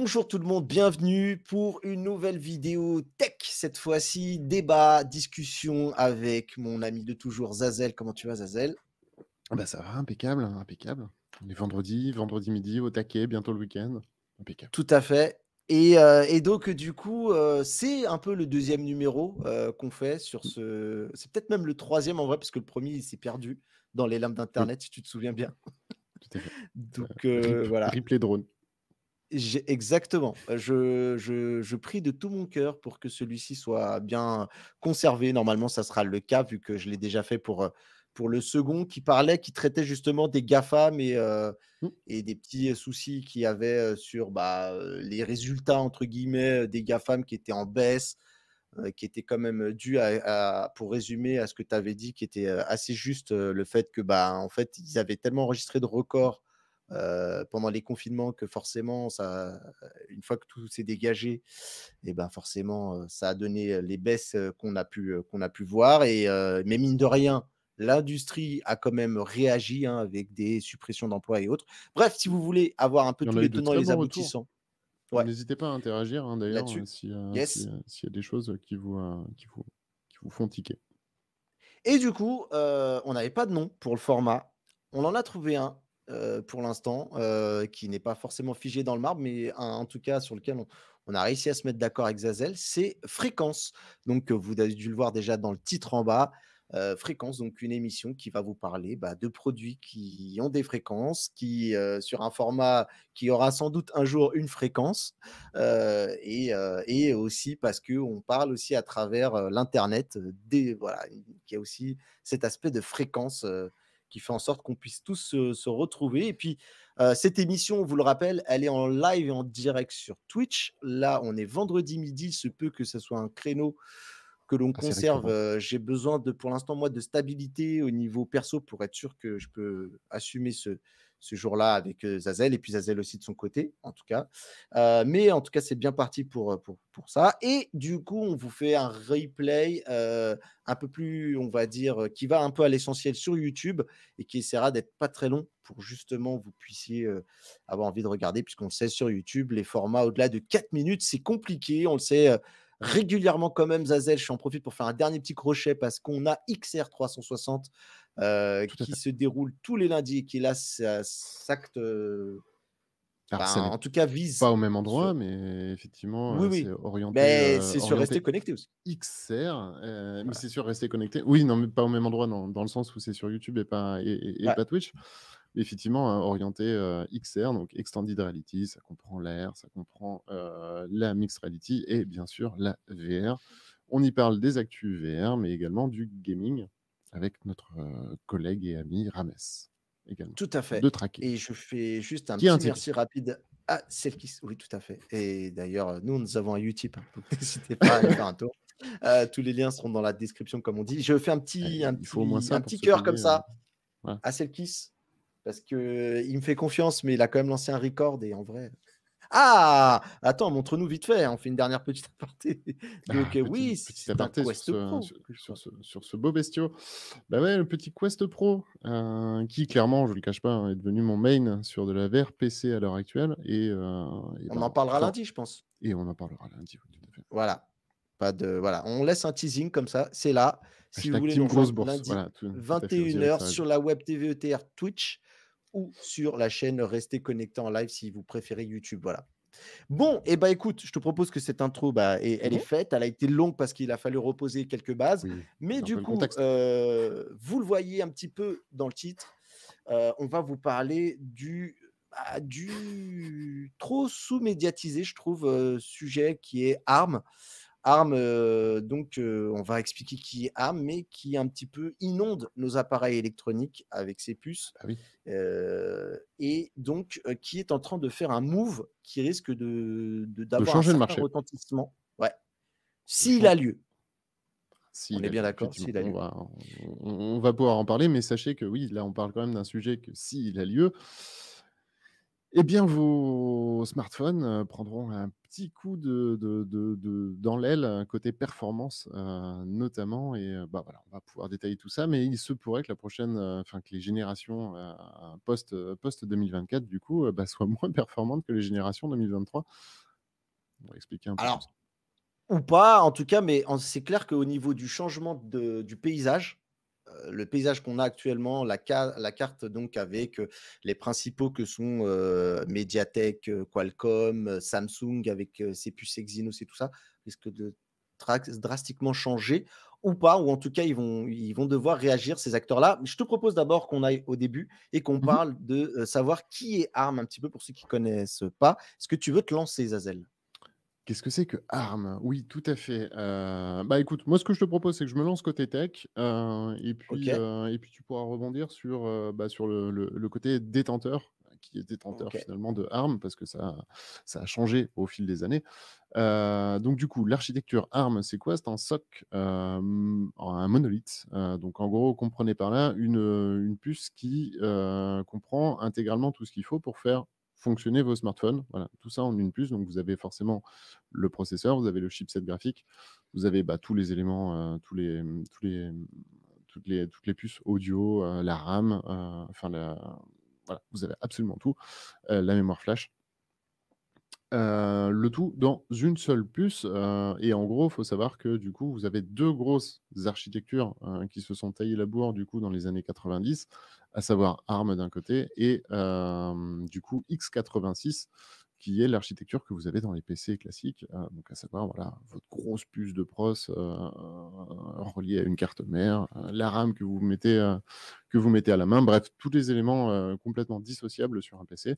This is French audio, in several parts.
Bonjour tout le monde, bienvenue pour une nouvelle vidéo tech. Cette fois-ci, débat, discussion avec mon ami de toujours Zazel. Comment tu vas, Zazel? Bah ça va, impeccable, impeccable. On est vendredi midi, au taquet, bientôt le week-end. Impeccable. Tout à fait. Et donc, du coup, c'est un peu le deuxième numéro qu'on fait sur Mm. ce. C'est peut-être même le troisième en vrai, parce que le premier, il s'est perdu dans les lames Oui, d'Internet, si tu te souviens bien. tout à fait. Donc, voilà. Rip les drones. Exactement. Je prie de tout mon cœur pour que celui-ci soit bien conservé. Normalement, ça sera le cas vu que je l'ai déjà fait pour le second qui traitait justement des GAFAM Mm. et des petits soucis qu'il y avait sur les résultats, entre guillemets, des GAFAM qui étaient en baisse, qui étaient quand même dus pour résumer à ce que tu avais dit, qui était assez juste, le fait que, en fait, ils avaient tellement enregistré de records pendant les confinements que forcément, une fois que tout s'est dégagé, et ben forcément, ça a donné les baisses qu'on a pu voir. Mais mine de rien, l'industrie a quand même réagi hein, avec des suppressions d'emplois et autres. Bref, si vous voulez avoir un peu Il y en tous a eu les de tenants et très les bons retours. aboutissants, ouais, N'hésitez pas à interagir, hein, d'ailleurs, là-dessus, s'il yes. y a des choses qui vous font tiquer. Et du coup, on n'avait pas de nom pour le format. On en a trouvé un, pour l'instant, qui n'est pas forcément figé dans le marbre, mais un en tout cas sur lequel on a réussi à se mettre d'accord avec Zazel, c'est Fréquence. Donc, vous avez dû le voir déjà dans le titre en bas. Fréquence, donc une émission qui va vous parler, de produits qui ont des fréquences, sur un format qui aura sans doute un jour une fréquence, et aussi parce qu'on parle aussi à travers, l'internet, voilà, qui a aussi cet aspect de fréquence, qui fait en sorte qu'on puisse tous se retrouver. Et puis, cette émission, on vous le rappelle, elle est en live et en direct sur Twitch. Là, on est vendredi midi, il se peut que ce soit un créneau que l'on Assez conserve. récurrent. J'ai besoin pour l'instant, moi, de stabilité au niveau perso pour être sûr que je peux assumer ce jour-là avec Zazel et puis Zazel aussi de son côté, en tout cas. Mais en tout cas, c'est bien parti pour ça. Et du coup, on vous fait un replay un peu plus, on va dire, qui va un peu à l'essentiel sur YouTube et qui essaiera d'être pas très long pour justement vous puissiez avoir envie de regarder, puisqu'on le sait sur YouTube, les formats au-delà de 4 minutes, c'est compliqué. On le sait régulièrement quand même, Zazel. Je en profite pour faire un dernier petit crochet parce qu'on a XR 360 Tout à qui fait. se déroule tous les lundis et qui là s'acte, Alors, ça n'est en tout cas vise pas au même sur. endroit, mais effectivement, Oui, c'est oui, mais c'est sur rester orienté connecté aussi. XR, mais Voilà. c'est sûr, rester connecté. Oui, non, mais pas au même endroit dans le sens où c'est sur YouTube et Ouais, pas Twitch. Mais effectivement, orienté, XR, donc Extended Reality, ça comprend la R, ça comprend, la Mixed Reality et bien sûr la VR. On y parle des actus VR, mais également du gaming avec notre, collègue et ami Rames, également, tout à de fait. Traqué, Et je fais juste un qui a un petit Tipeee. merci rapide à celle qui oui, tout à fait. Et d'ailleurs, nous avons un Utip, hein, donc n'hésitez pas à aller faire un tour. Tous les liens seront dans la description, comme on dit. Je fais Il faut au moins un ça pour petit se cœur comme payer, ça voilà. à Selkis parce que il me fait confiance, mais il a quand même lancé un record et en vrai. Ah! Attends, montre-nous vite fait, hein, on fait une dernière petite aparté. Donc, Ah, oui, petit c'est un aparté Quest Pro que je vois. sur ce beau bestiau. Bah, ouais, le petit Quest Pro, qui clairement, je ne le cache pas, hein, est devenu mon main sur de la VR PC à l'heure actuelle et On ben, en parlera fort lundi, je pense. et on en parlera lundi, oui, tout à fait. Voilà. Pas de voilà, on laisse un teasing comme ça, c'est là. Si vous Hashtag voulez nous team grosse rejoindre bourse, lundi, voilà, tout à fait, aussi bien que 21h ça sur réagit. la web TV ETR Twitch ou sur la chaîne Restez connectés en live si vous préférez YouTube, voilà. Bon, et bah, écoute, je te propose que cette intro, elle est Mmh. faite. Elle a été longue parce qu'il a fallu reposer quelques bases. Oui, Mais c'est un peu du le coup, contexte. vous le voyez un petit peu dans le titre, on va vous parler du trop sous-médiatisé, je trouve, sujet qui est Arm. Arm, donc on va expliquer qui est Arm, mais qui un petit peu inonde nos appareils électroniques avec ses puces. Bah, oui, Et donc qui est en train de faire un move qui risque de d'avoir un changer le certain marché, retentissement. Ouais, de s'il chan a lieu. On s'il est a bien lieu, d'accord? effectivement. S'il a lieu. On va pouvoir en parler, mais sachez que oui, là, on parle quand même d'un sujet que s'il a lieu, Eh bien, vos smartphones, prendront un petit coup dans l'aile, côté performance, notamment et bah, voilà, on va pouvoir détailler tout ça, mais il se pourrait que la prochaine, enfin que les générations, post 2024 du coup, bah, soient moins performantes que les générations 2023. On va expliquer un peu tout ça. Alors, ou pas, en tout cas, mais c'est clair qu'au niveau du changement du paysage, le paysage qu'on a actuellement, la carte donc avec les principaux que sont Mediatek, Qualcomm, Samsung avec ses puces Exynos et tout ça, risque de drastiquement changer ou pas, ou en tout cas, ils vont devoir réagir, ces acteurs-là. Je te propose d'abord qu'on aille au début et qu'on Mmh. parle de savoir qui est ARM un petit peu pour ceux qui connaissent pas. Est-ce que tu veux te lancer, Zazel? Qu'est-ce que c'est que ARM? Oui, tout à fait. Bah, écoute, moi, ce que je te propose, c'est que je me lance côté tech, Ok, et puis tu pourras rebondir sur, bah, sur le côté détenteur, qui est détenteur ok. finalement de ARM parce que ça a changé au fil des années. Donc du coup, l'architecture ARM, c'est quoi? C'est un SoC, un monolithe, donc en gros, comprenez par là une puce qui, comprend intégralement tout ce qu'il faut pour faire fonctionner vos smartphones. Voilà, tout ça en une puce, donc vous avez forcément le processeur, vous avez le chipset graphique, vous avez, bah, tous les éléments, toutes les puces audio, la RAM, enfin voilà, vous avez absolument tout, la mémoire flash. Le tout dans une seule puce, et en gros, il faut savoir que du coup, vous avez 2 grosses architectures, qui se sont taillées la bourre du coup dans les années 90, à savoir ARM d'un côté et du coup x86 qui est l'architecture que vous avez dans les PC classiques, donc à savoir, voilà, votre grosse puce de pros, reliée à une carte mère, la RAM que vous mettez à la main. Bref, tous les éléments, complètement dissociables sur un PC.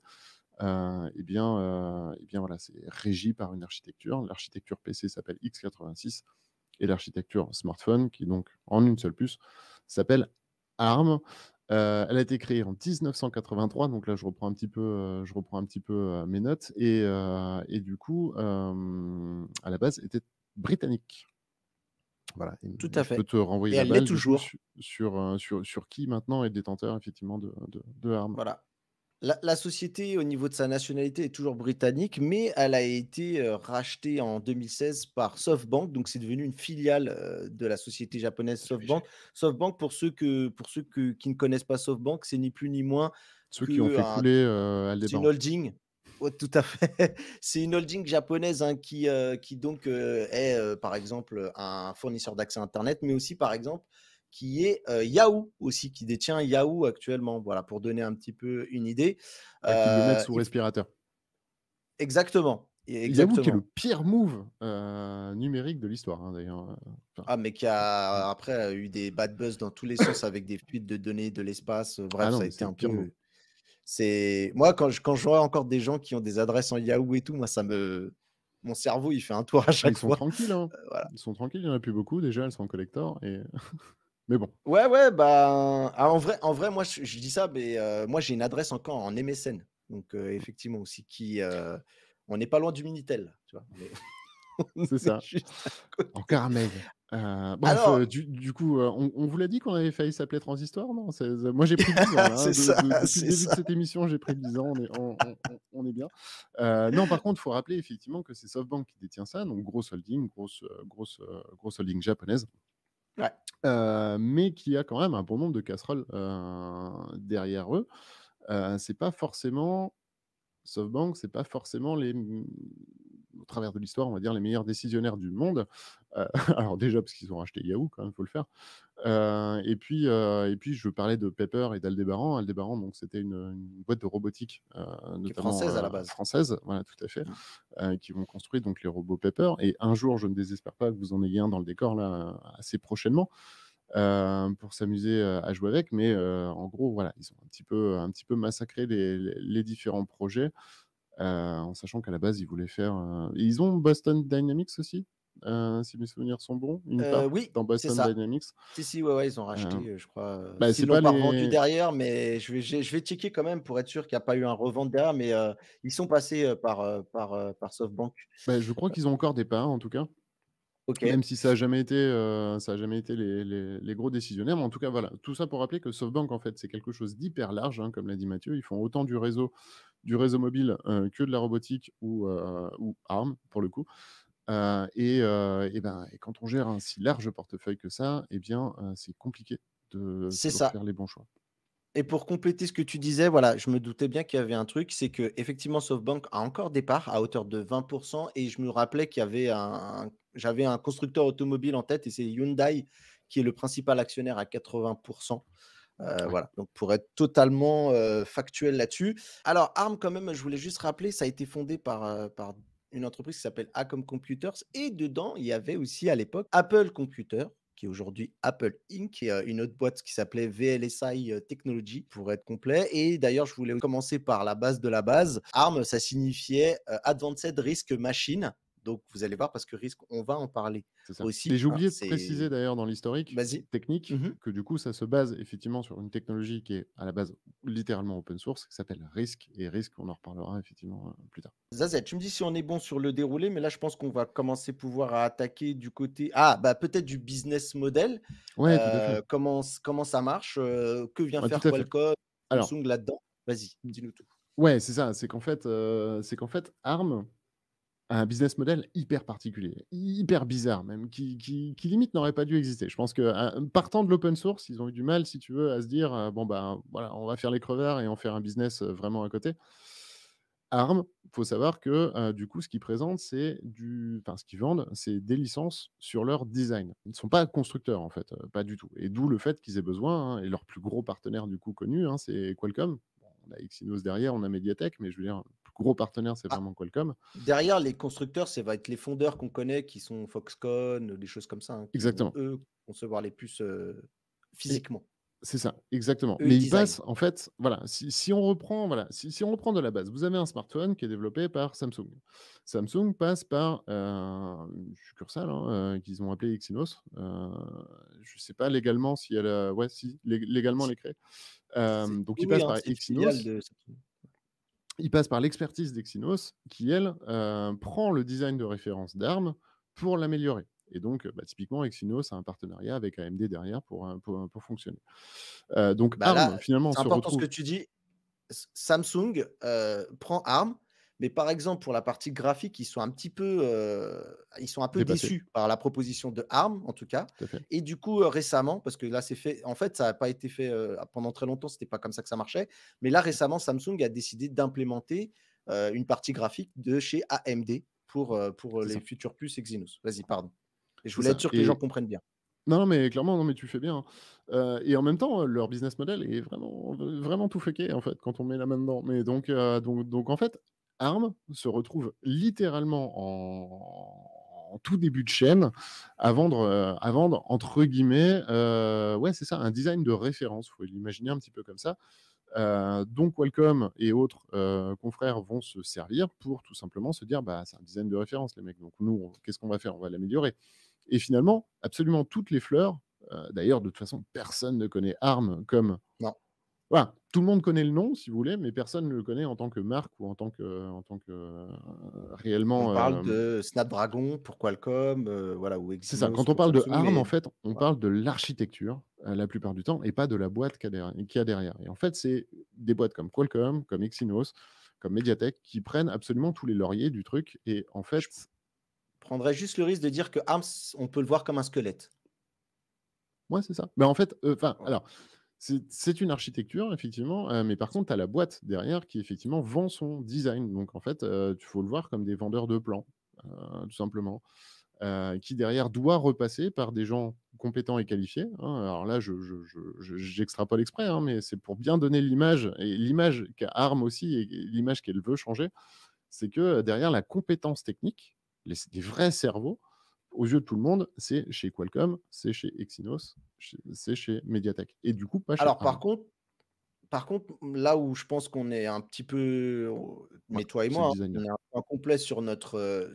Et bien, voilà, c'est régi par une architecture. L'architecture PC s'appelle x86 et l'architecture smartphone, qui est donc en une seule puce, s'appelle ARM. Elle a été créée en 1983, donc là je reprends un petit peu, mes notes et du coup, à la base, était britannique. Voilà et Tout mais à je peux fait te renvoyer et la elle l'est balle du coup toujours. sur qui maintenant est détenteur effectivement de ARM. Voilà. La société, au niveau de sa nationalité, est toujours britannique, mais elle a été, rachetée en 2016 par SoftBank, donc c'est devenu une filiale, de la société japonaise SoftBank. SoftBank, qui ne connaissent pas SoftBank, c'est ni plus ni moins Ceux qui ont fait qu'un couler, c'est une Aldébaran. holding. Ouais, tout à fait. C'est une holding japonaise, hein, qui donc, est, par exemple, un fournisseur d'accès internet, mais aussi, par exemple, qui est, Yahoo aussi, qui détient Yahoo actuellement. Voilà, pour donner un petit peu une idée. Ouais, qu'ils le mettent sous Il respirateur. exactement, Yahoo qui est le exactement. pire move, numérique de l'histoire, hein, d'ailleurs, enfin, Ah, mais qui mmh. a après a eu des bad buzz dans tous les sens avec des fuites de données de l'espace, Ah bref, non, ça a mais été c'est le un pire move. peu c'est moi quand je vois encore des gens qui ont des adresses en Yahoo et tout, moi mon cerveau, il fait un tour à Ah, ils chaque sont fois. tranquilles, hein. Voilà. Ils sont tranquilles, il y en a plus beaucoup déjà, elles sont en collector et mais bon. Ouais, ouais, bah, en vrai, moi, je dis ça, mais moi, j'ai une adresse encore en MSN, donc effectivement aussi on n'est pas loin du Minitel, tu vois? On C'est est ça, juste à en côté. caramel. Bref, Alors du coup, on vous l'a dit qu'on avait failli s'appeler Transistor, non? Moi j'ai pris 10 ans là, hein, c'est ça, depuis le c'est début de ça. cette émission, j'ai pris 10 ans, on est bien. Non, par contre, il faut rappeler effectivement que c'est SoftBank qui détient ça, donc grosse holding, grosse holding japonaise. Ouais, Mais qui a quand même un bon nombre de casseroles, derrière eux. C'est pas forcément SoftBank, c'est pas forcément au travers de l'histoire, on va dire, les meilleurs décisionnaires du monde. Heu, alors déjà parce qu'ils ont racheté Yahoo quand même, faut le faire. Et puis je parlais de Pepper et d'Aldébaran. Aldébaran, donc c'était une boîte de robotique, qui est notamment, française à la base. française, voilà, tout à fait, Mmh. qui vont construire donc les robots Pepper et un jour, je ne désespère pas que vous en ayez un dans le décor là, assez prochainement, pour s'amuser, à jouer avec. Mais, en gros, voilà, ils ont un petit peu massacré les différents projets, en sachant qu'à la base, ils voulaient faire, ils ont Boston Dynamics aussi, si mes souvenirs sont bons, une part Oui, dans c'est Boston ça. Dynamics. Si, si, ouais, ouais, ils ont Heu, racheté, je crois, Bah, c'est s'ils l'ont pas pas revendu les derrière, mais je vais checker quand même pour être sûr qu'il y a pas eu un revente derrière, mais ils sont passés, par SoftBank. bah, je crois qu'ils ont encore des parts en tout cas. OK. Même si ça a jamais été les gros décisionnaires, mais en tout cas, voilà. Tout ça pour rappeler que SoftBank, en fait, c'est quelque chose d'hyper large, hein, comme l'a dit Mathieu. Ils font autant du réseau mobile, que de la robotique ou Arm, pour le coup. Et quand on gère un si large portefeuille que ça, eh bien, c'est compliqué de C'est toujours ça. faire les bons choix. Et pour compléter ce que tu disais, voilà, je me doutais bien qu'il y avait un truc, c'est qu'effectivement SoftBank a encore des parts à hauteur de 20 et je me rappelais qu'il y avait j'avais un constructeur automobile en tête et c'est Hyundai qui est le principal actionnaire à 80. Ouais, Voilà, donc pour être totalement, factuel là-dessus. Alors Arm quand même, je voulais juste rappeler, ça a été fondé par une entreprise qui s'appelle Acom Computers et dedans, il y avait aussi à l'époque Apple Computer, qui est aujourd'hui Apple Inc. et une autre boîte qui s'appelait VLSI Technology pour être complet et d'ailleurs, je voulais commencer par la base de la base. Arm, ça signifiait, Advanced Risk Machine, donc vous allez voir parce que risque, on va en parler c'est ça. Et aussi, j'ai hein, oublié de préciser c'est d'ailleurs dans l'historique vas-y. technique Mmh. que du coup, ça se base effectivement sur une technologie qui est à la base littéralement open source, qui s'appelle RISC et RISC, on en reparlera effectivement, plus tard. Zaza, tu me dis si on est bon sur le déroulé, mais là, je pense qu'on va commencer pouvoir à attaquer du côté ah, bah, peut-être du business model. Ouais, tout à fait. Comment ça marche? Que vient Ouais, tout faire à fait. Qualcomm, Alors, Samsung là-dedans? Vas-y, dis-nous tout. ouais, c'est ça, c'est qu'en fait Arm a un business model hyper particulier, hyper bizarre même, qui limite n'aurait pas dû exister. Je pense que, partant de l'open source, ils ont eu du mal, si tu veux, à se dire, «Bon, ben, voilà, on va faire les crevards et en faire un business, vraiment à côté». Arm, il faut savoir que, du coup, ce qu'ils présentent, ce qu'ils vendent, c'est des licences sur leur design. Ils ne sont pas constructeurs, en fait, pas du tout et d'où le fait qu'ils aient besoin, hein et leur plus gros partenaire, du coup, connu, hein, c'est Qualcomm. Bon, on a Exynos derrière, on a MediaTek, mais je veux dire, le plus gros partenaire, c'est Ah, vraiment Qualcomm. derrière les constructeurs, ça va être les fondeurs qu'on connaît qui sont Foxconn, des choses comme ça, hein, qui vont, Exactement. eux, concevoir les puces, Et physiquement. c'est ça, exactement. Eux, Mais ils ils designent. passent en fait, voilà, si on reprend, voilà, si on reprend de la base, vous avez un smartphone qui est développé par Samsung. Samsung passe par, une succursale, hein, qu'ils ont appelée Exynos. Je ne sais pas légalement si elle a ouais si, légalement elle est créée. Donc Oui, ils oui, passent hein, par c'est une filiale Exynos, de Samsung. ils passent par l'expertise d'Exynos qui elle, prend le design de référence d'Arm pour l'améliorer et donc, bah, typiquement Exynos a un partenariat avec AMD derrière pour fonctionner. Donc Bah, Arm là, finalement c'est se important ce que retrouve tu dis. Samsung, prend Arm, mais par exemple pour la partie graphique, ils sont un peu dépassé, déçus par la proposition de Arm, en tout cas tout à fait. et du coup, récemment, parce que là, c'est fait en fait, ça a pas été fait, pendant très longtemps, c'était pas comme ça que ça marchait, mais là, récemment, Samsung a décidé d'implémenter, une partie graphique de chez AMD pour C'est les ça, futures puces Exynos. Vas-y, pardon et je c'est voulais être ça sûr que les gens et comprennent bien. non, non, mais clairement, non, mais tu fais bien, hein. Et en même temps, leur business model est vraiment tout fucké, en fait, quand on met la main dedans. Mais donc en fait, Arm se retrouve littéralement en tout début de chaîne à vendre entre guillemets, ouais, c'est ça, un design de référence. Faut l'imaginer un petit peu comme ça, dont Qualcomm et autres, confrères vont se servir pour tout simplement se dire: «Bah, c'est un design de référence les mecs, donc nous, qu'est-ce qu'on va faire? On va l'améliorer». Et finalement, absolument toutes les fleurs, d'ailleurs, de toute façon, personne ne connaît Arm comme Non. voilà, tout le monde connaît le nom, si vous voulez, mais personne ne le connaît en tant que marque ou On réellement, parle de Snapdragon pour Qualcomm, voilà ou c'est ça. Exynos Quand on pour parle de Samsung, Arm, mais en fait, on voilà. parle de l'architecture, la plupart du temps et pas de la boîte qu'il y a derrière et en fait, c'est des boîtes comme Qualcomm, comme Exynos, comme MediaTek qui prennent absolument tous les lauriers du truc et en Je fait prendrais juste le risque de dire que Arms, on peut le voir comme un squelette. ouais, c'est ça. Mais en fait, enfin, Voilà. alors c'est une architecture effectivement, mais par contre, tu as la boîte derrière qui effectivement vend son design. Donc en fait, tu faut le voir comme des vendeurs de plans, tout simplement, qui derrière doit repasser par des gens compétents et qualifiés, hein. Alors là, j'extrapole exprès, hein, mais c'est pour bien donner l'image et l'image qu'a Arm aussi et l'image qu'elle veut changer, c'est que, derrière la compétence technique, les vrais cerveaux, aux yeux de tout le monde, c'est chez Qualcomm, c'est chez Exynos, c'est chez MediaTek et du coup pas chez Alors Arm. par contre, là où je pense qu'on est un petit peu, Ouais, mais toi et c'est le moi, hein, designer. on est un peu incomplet sur notre,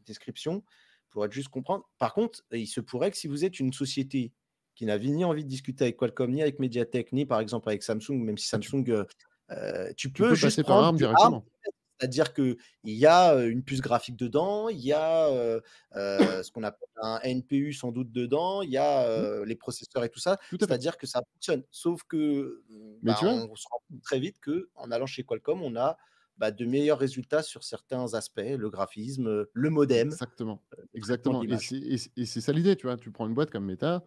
description, pour être juste comprendre. Par contre, il se pourrait que si vous êtes une société qui n'avait ni envie de discuter avec Qualcomm, ni avec MediaTek, ni par exemple avec Samsung, même si Ah tu Samsung, tu tu peux peux juste passer par prendre Arm du Arm directement. C'est-à-dire qu'il y a, une puce graphique dedans, il y a, ce qu'on appelle un NPU sans doute dedans, il y a, Mmh, les processeurs et tout ça. tout à fait. C'est-à-dire que ça fonctionne. Sauf que, Mais tu vois? on se rend compte très vite qu'en allant chez Qualcomm, on a, de meilleurs résultats sur certains aspects, le graphisme, le modem, Exactement, le traitement de exactement l'image. et c'est ça l'idée, tu vois? Tu prends une boîte comme Meta,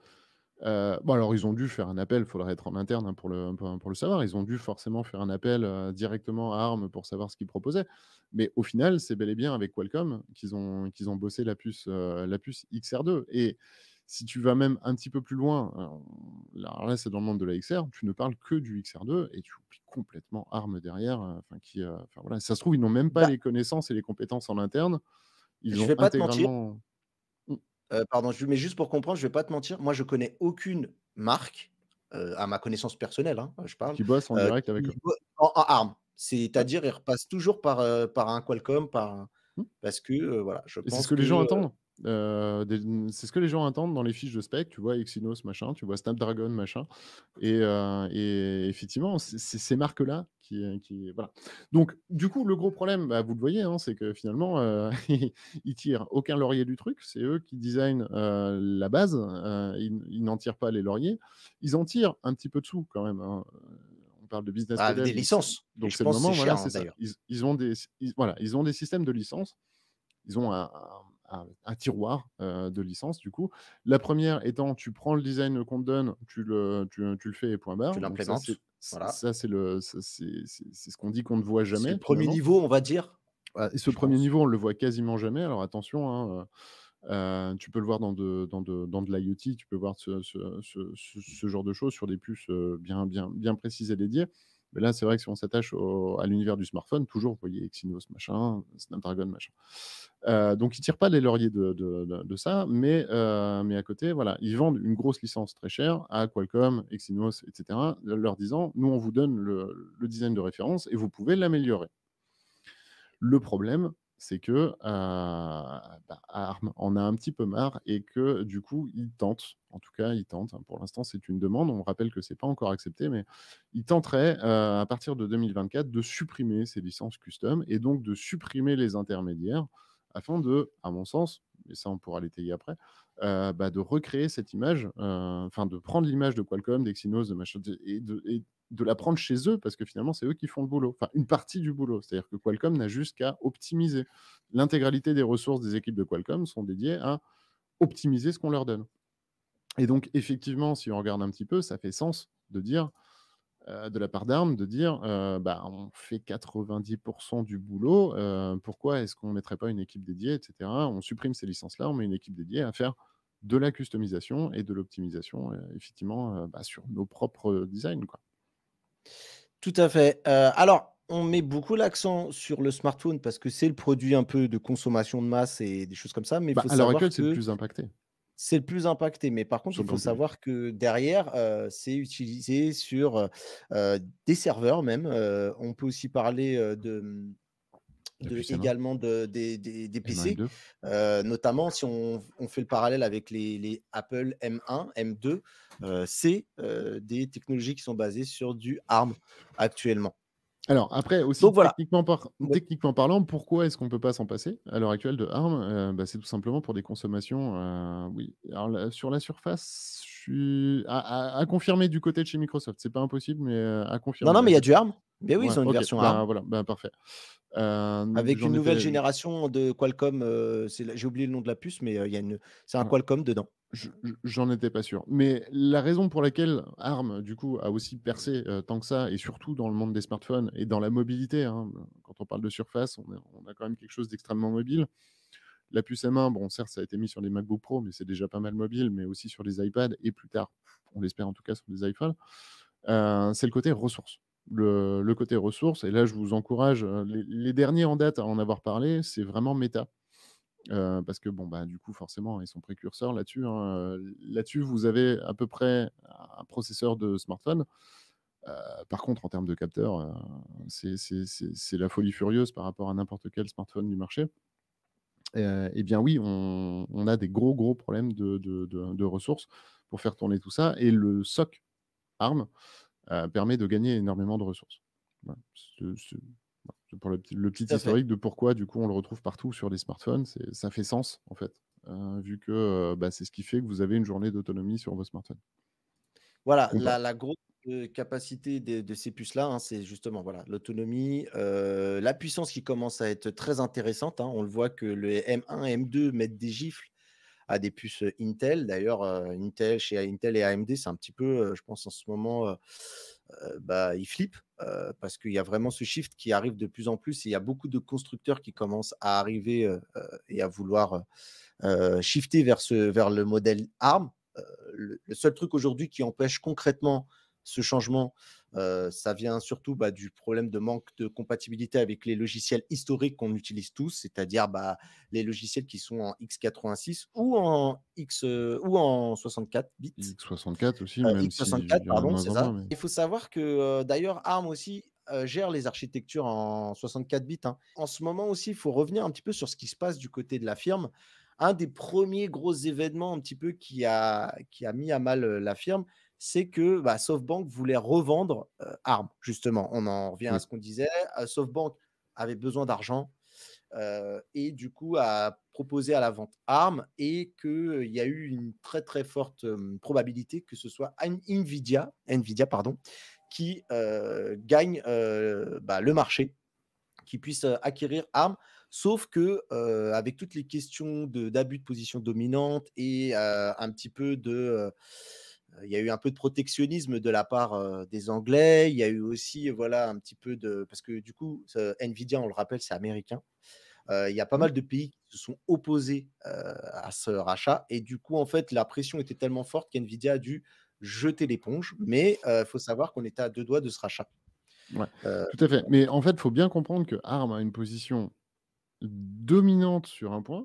bon alors ils ont dû faire un appel, il faudrait être en interne, hein, pour le savoir. Ils ont dû forcément faire un appel, directement à Arm pour savoir ce qu'ils proposaient. Mais au final, c'est bel et bien avec Qualcomm qu'ils ont bossé la puce XR2 et si tu vas même un petit peu plus loin, alors là, c'est dans le monde de la XR, tu ne parles que du XR2 et tu oublies complètement Arm derrière, enfin enfin voilà, si ça se trouve, ils n'ont même pas Bah, les connaissances et les compétences en interne. Ils je ont vais pas te mentir, intégralement mmh, pardon, mais juste pour comprendre, je vais pas te mentir, moi je connais aucune marque, à ma connaissance personnelle, hein, je parle, qui bossent en direct avec eux. qui bo en ARM. Ouais. C'est-à-dire, ils repassent toujours par un Qualcomm, Mmh. parce que, voilà, je Et c'est ce pense que les gens que, attendent. C'est ce que les gens attendent dans les fiches de spec. Tu vois Exynos machin, tu vois Snapdragon machin et effectivement, c'est ces marques-là qui voilà. Donc du coup, le gros problème, vous le voyez, hein, c'est que finalement, ils tirent aucun laurier du truc. C'est eux qui designent, la base, ils n'en tirent pas les lauriers. Ils en tirent un petit peu de sous quand même, hein, on parle de business des model, licences, et donc je c'est le pense que c'est moment, cher, voilà, hein, c'est ça. d'ailleurs. Ils ont des voilà, ils ont des systèmes de licence. Ils ont un tiroir, de licences du coup. La première étant, tu prends le design qu'on te donne, tu le fais et point Tu barre. Donc l'implémentes, voilà. ça c'est ce qu'on dit qu'on ne voit C'est le jamais premier finalement. niveau, on va dire, Et ce je premier pense. niveau, on le voit quasiment jamais. Alors attention, hein, tu peux le voir dans de l'IoT, tu peux voir ce genre de choses sur des puces, bien précises et dédiées. Mais là, c'est vrai que si on s'attache à l'univers du smartphone, toujours, vous voyez Exynos machin, Snapdragon machin. Donc ils tirent pas les lauriers de ça, mais à côté, voilà, ils vendent une grosse licence très chère à Qualcomm, Exynos et cetera, leur disant: «Nous, on vous donne le design de référence et vous pouvez l'améliorer». Le problème, c'est que, Arm en a un petit peu marre et que du coup, ils tentent, en tout cas, ils tentent, hein, pour l'instant, c'est une demande. On rappelle que c'est pas encore accepté, mais ils tenteraient, à partir de 2024, de supprimer ces licences custom et donc de supprimer les intermédiaires afin de, à mon sens, et ça on pourra l'étayer après, de recréer cette image, enfin de prendre l'image de Qualcomm, d'Exynos, de machin et de la prendre chez eux parce que finalement, c'est eux qui font le boulot. Enfin, une partie du boulot. C'est-à-dire que Qualcomm n'a juste qu'à optimiser. L'intégralité des ressources des équipes de Qualcomm sont dédiées à optimiser ce qu'on leur donne. Et donc, effectivement, si on regarde un petit peu, ça fait sens de dire, de la part d'Arm, de dire, on fait 90 du boulot, pourquoi est-ce qu'on ne mettrait pas une équipe dédiée, et cetera? On supprime ces licences-là, on met une équipe dédiée à faire de la customisation et de l'optimisation, effectivement, sur nos propres designs, quoi. Tout à fait. Alors, on met beaucoup l'accent sur le smartphone parce que c'est le produit un peu de consommation de masse et des choses comme ça, mais il faut À l'heure savoir actuelle, c'est le que plus impacté c'est le plus impacté. Mais par contre, sur il le faut grand public. savoir que derrière, c'est utilisé sur, des serveurs même. On peut aussi parler, La de puce M1, également des M1 PC, M2. notamment si on fait le parallèle avec les Apple M1, M2, c'est, des technologies qui sont basées sur du ARM actuellement. Alors après aussi Donc voilà. Ouais, techniquement parlant, pourquoi est-ce qu'on ne peut pas s'en passer à l'heure actuelle de ARM? C'est tout simplement pour des consommations, oui, alors là, sur la surface, je suis à confirmer du côté de chez Microsoft. C'est pas impossible, mais à non, confirmer. non, mais il y a du ARM. Beh oui, Ouais, ils ont une OK, version ARM voilà, parfait. avec une J'en nouvelle étais génération de Qualcomm, j'ai oublié le nom de la puce, mais il y a c'est un ouais. Qualcomm dedans. J'en étais pas sûr. Mais la raison pour laquelle Arm, du coup, a aussi percé, tant que ça et surtout dans le monde des smartphones et dans la mobilité, hein, quand on parle de surface, on a quand même quelque chose d'extrêmement mobile. La puce M1, bon, certes, ça a été mis sur des MacBook Pro, mais c'est déjà pas mal mobile, mais aussi sur des iPads et plus tard, on l'espère en tout cas, sur des iPhones. C'est le côté ressources. Le côté ressources et là, je vous encourage, les derniers en date à en avoir parlé, c'est vraiment Meta. Parce que bon, du coup, forcément, ils sont précurseurs là-dessus, hein, là-dessus, vous avez à peu près un processeur de smartphone. Par contre, en termes de capteurs, c'est la folie furieuse par rapport à n'importe quel smartphone du marché. Et bien oui, on a des gros problèmes de ressources pour faire tourner tout ça et le SoC ARM, permet de gagner énormément de ressources. Voilà, c'est voilà, Pour le petit Tout à fait. historique de pourquoi, du coup, on le retrouve partout sur les smartphones, ça fait sens, en fait, vu que, bah, c'est ce qui fait que vous avez une journée d'autonomie sur vos smartphones. Voilà, Compa la grosse, capacité de ces puces-là, hein, c'est justement, voilà, l'autonomie, la puissance qui commence à être très intéressante, hein. On le voit que le M1 et M2 mettent des gifles à des puces, Intel. D'ailleurs, Intel chez Intel et AMD, c'est un petit peu, je pense en ce moment, bah, ils flippent, parce qu'il y a vraiment ce shift qui arrive de plus en plus et il y a beaucoup de constructeurs qui commencent à arriver, et à vouloir, shifter vers le modèle ARM. Le seul truc aujourd'hui qui empêche concrètement ce changement, ça vient surtout, bah, du problème de manque de compatibilité avec les logiciels historiques qu'on utilise tous, c'est-à-dire, bah, les logiciels qui sont en x86 ou en 64 bits. X64 aussi, même s'il x64 y en a de pardon, moins c'est en ça. moins, mais Il faut savoir que, d'ailleurs ARM aussi, gère les architectures en 64 bits, hein. En ce moment aussi, il faut revenir un petit peu sur ce qui se passe du côté de la firme. Un des premiers gros événements un petit peu qui a mis à mal, la firme, c'est que, bah, SoftBank voulait revendre, ARM justement. On en revient à oui. ce qu'on disait, SoftBank avait besoin d'argent, et du coup a proposé à la vente ARM et qu'il y a eu une très, très forte, probabilité que ce soit Nvidia pardon, qui, gagne, bah, le marché, qui puisse, acquérir ARM. Sauf que, avec toutes les questions d'abus de position dominante et un petit peu il y a eu un peu de protectionnisme de la part, des Anglais. Il y a eu aussi, voilà, un petit peu de parce que du coup, Nvidia, on le rappelle, c'est américain. Il y a pas Mmh. mal de pays qui se sont opposés, à ce rachat et du coup, en fait, la pression était tellement forte qu'NVIDIA a dû jeter l'éponge. Mais, il faut savoir qu'on était à 2 doigts de ce rachat. Ouais, Heu, tout à fait. Mais en fait, il faut bien comprendre que ARM a une position dominante sur un point,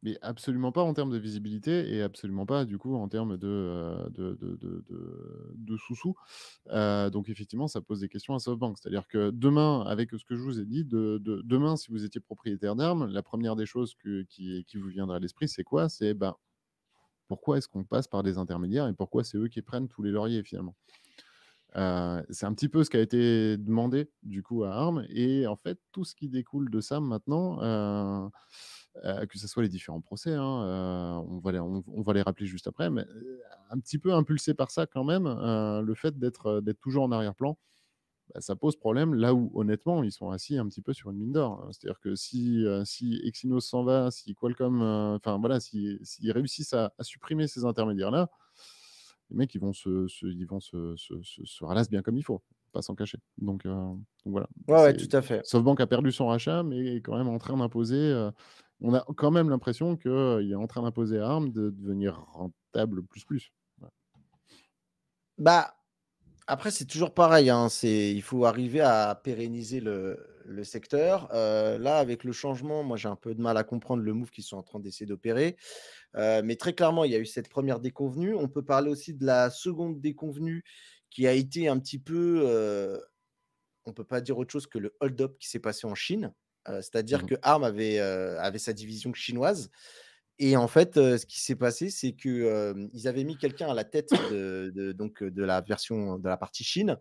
mais absolument pas en termes de visibilité et absolument pas, du coup, en termes de sous-sous. Donc effectivement, ça pose des questions à SoftBank. C'est-à-dire que demain, avec ce que je vous ai dit, demain, si vous étiez propriétaire d'ARM, la première des choses qui vous viendrait à l'esprit, c'est quoi? C'est, ben, pourquoi est-ce qu'on passe par des intermédiaires et pourquoi c'est eux qui prennent tous les lauriers, finalement? C'est un petit peu ce qui a été demandé, du coup, à ARM et en fait, tout ce qui découle de ça maintenant, que ce soit les différents procès, hein, on va les rappeler juste après, mais un petit peu impulsé par ça quand même, le fait d'être toujours en arrière-plan, bah, ça pose problème là où honnêtement, ils sont assis un petit peu sur une mine d'or. C'est-à-dire que si Exynos s'en va, si Qualcomm, enfin voilà, s'ils réussissent à supprimer ces intermédiaires-là, les mecs, ils vont se ralassent bien comme il faut, pas s'en cacher. Donc voilà, ouais, ouais, c'est tout à fait. SoftBank a perdu son rachat, mais est quand même en train d'imposer, on a quand même l'impression qu'il est en train d'imposer à ARM de devenir rentable plus, plus. Voilà. Bah, après, c'est toujours pareil, hein, il faut arriver à pérenniser le secteur. Là, avec le changement, moi, j'ai un peu de mal à comprendre le move qu'ils sont en train d'essayer d'opérer. Mais très clairement, il y a eu cette première déconvenue. On peut parler aussi de la seconde déconvenue qui a été un petit peu, on peut pas dire autre chose que le hold-up qui s'est passé en Chine. C'est-à-dire Mmh. que Arm avait sa division chinoise et en fait, ce qui s'est passé, c'est que, ils avaient mis quelqu'un à la tête de la version de la partie Chine,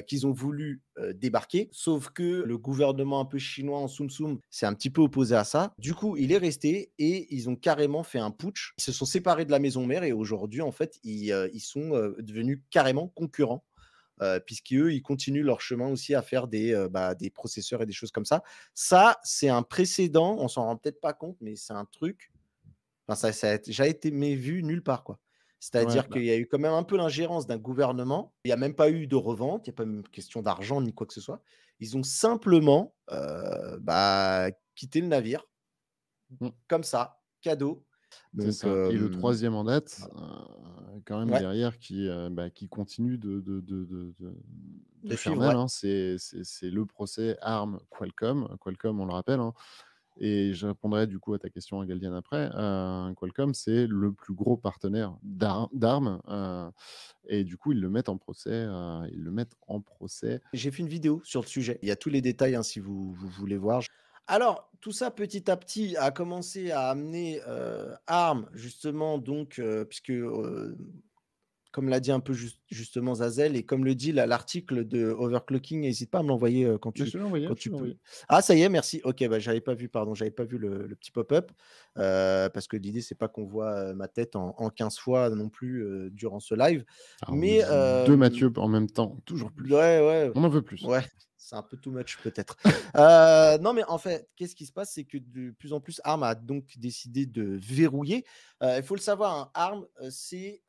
qu'ils ont voulu, débarquer. Sauf que le gouvernement un peu chinois en soum-soum s'est un petit peu opposé à ça. Du coup, il est resté et ils ont carrément fait un putsch. Ils se sont séparés de la maison mère et aujourd'hui, en fait, ils sont, devenus carrément concurrents, puisqu'eux, ils continuent leur chemin aussi à faire bah, des processeurs et des choses comme ça. Ça, c'est un précédent, on s'en rend peut-être pas compte, mais c'est un truc, enfin, ça a déjà été mais vu nulle part, quoi. Ouais, C'est-à-dire bah, qu'il y a eu quand même un peu l'ingérence d'un gouvernement. Il y a même pas eu de revente, il y a pas même question d'argent ni quoi que ce soit. Ils ont simplement, bah, quitté le navire mmh, comme ça, cadeau. c'est Donc, ça et le troisième en date, voilà. quand même Ouais, derrière qui continue de de faire suivre, mal, ouais. hein, c'est le procès Arm-Qualcomm. Qualcomm, on le rappelle, hein. Et je répondrai du coup à ta question, Galdiane, après. Qualcomm, c'est le plus gros partenaire d'Arm, et du coup, ils le mettent en procès. J'ai fait une vidéo sur le sujet. Il y a tous les détails, hein, si vous voulez voir. Alors, tout ça, petit à petit, a commencé à amener, Arm justement donc, puisque, comme l'a dit un peu justement Zazel et comme le dit l'article de Overclocking, n'hésite pas à me l'envoyer Mais je te l'ai envoyé, quand je te tu l'ai peux. envoyé. Ah, ça y est, merci. Ok, bah, j'avais pas vu, pardon, j'avais pas vu le petit pop-up parce que l'idée, c'est pas qu'on voit ma tête en 15 fois non plus durant ce live. Alors on me Mais dit 2 Mathieu en même temps, toujours plus. ouais, ouais, On en veut plus. ouais, c'est un peu too much peut-être. Non, mais en fait, qu'est-ce qui se passe? C'est que de plus en plus, Arm a donc décidé de verrouiller. Il faut le savoir, hein, Arm, c'est,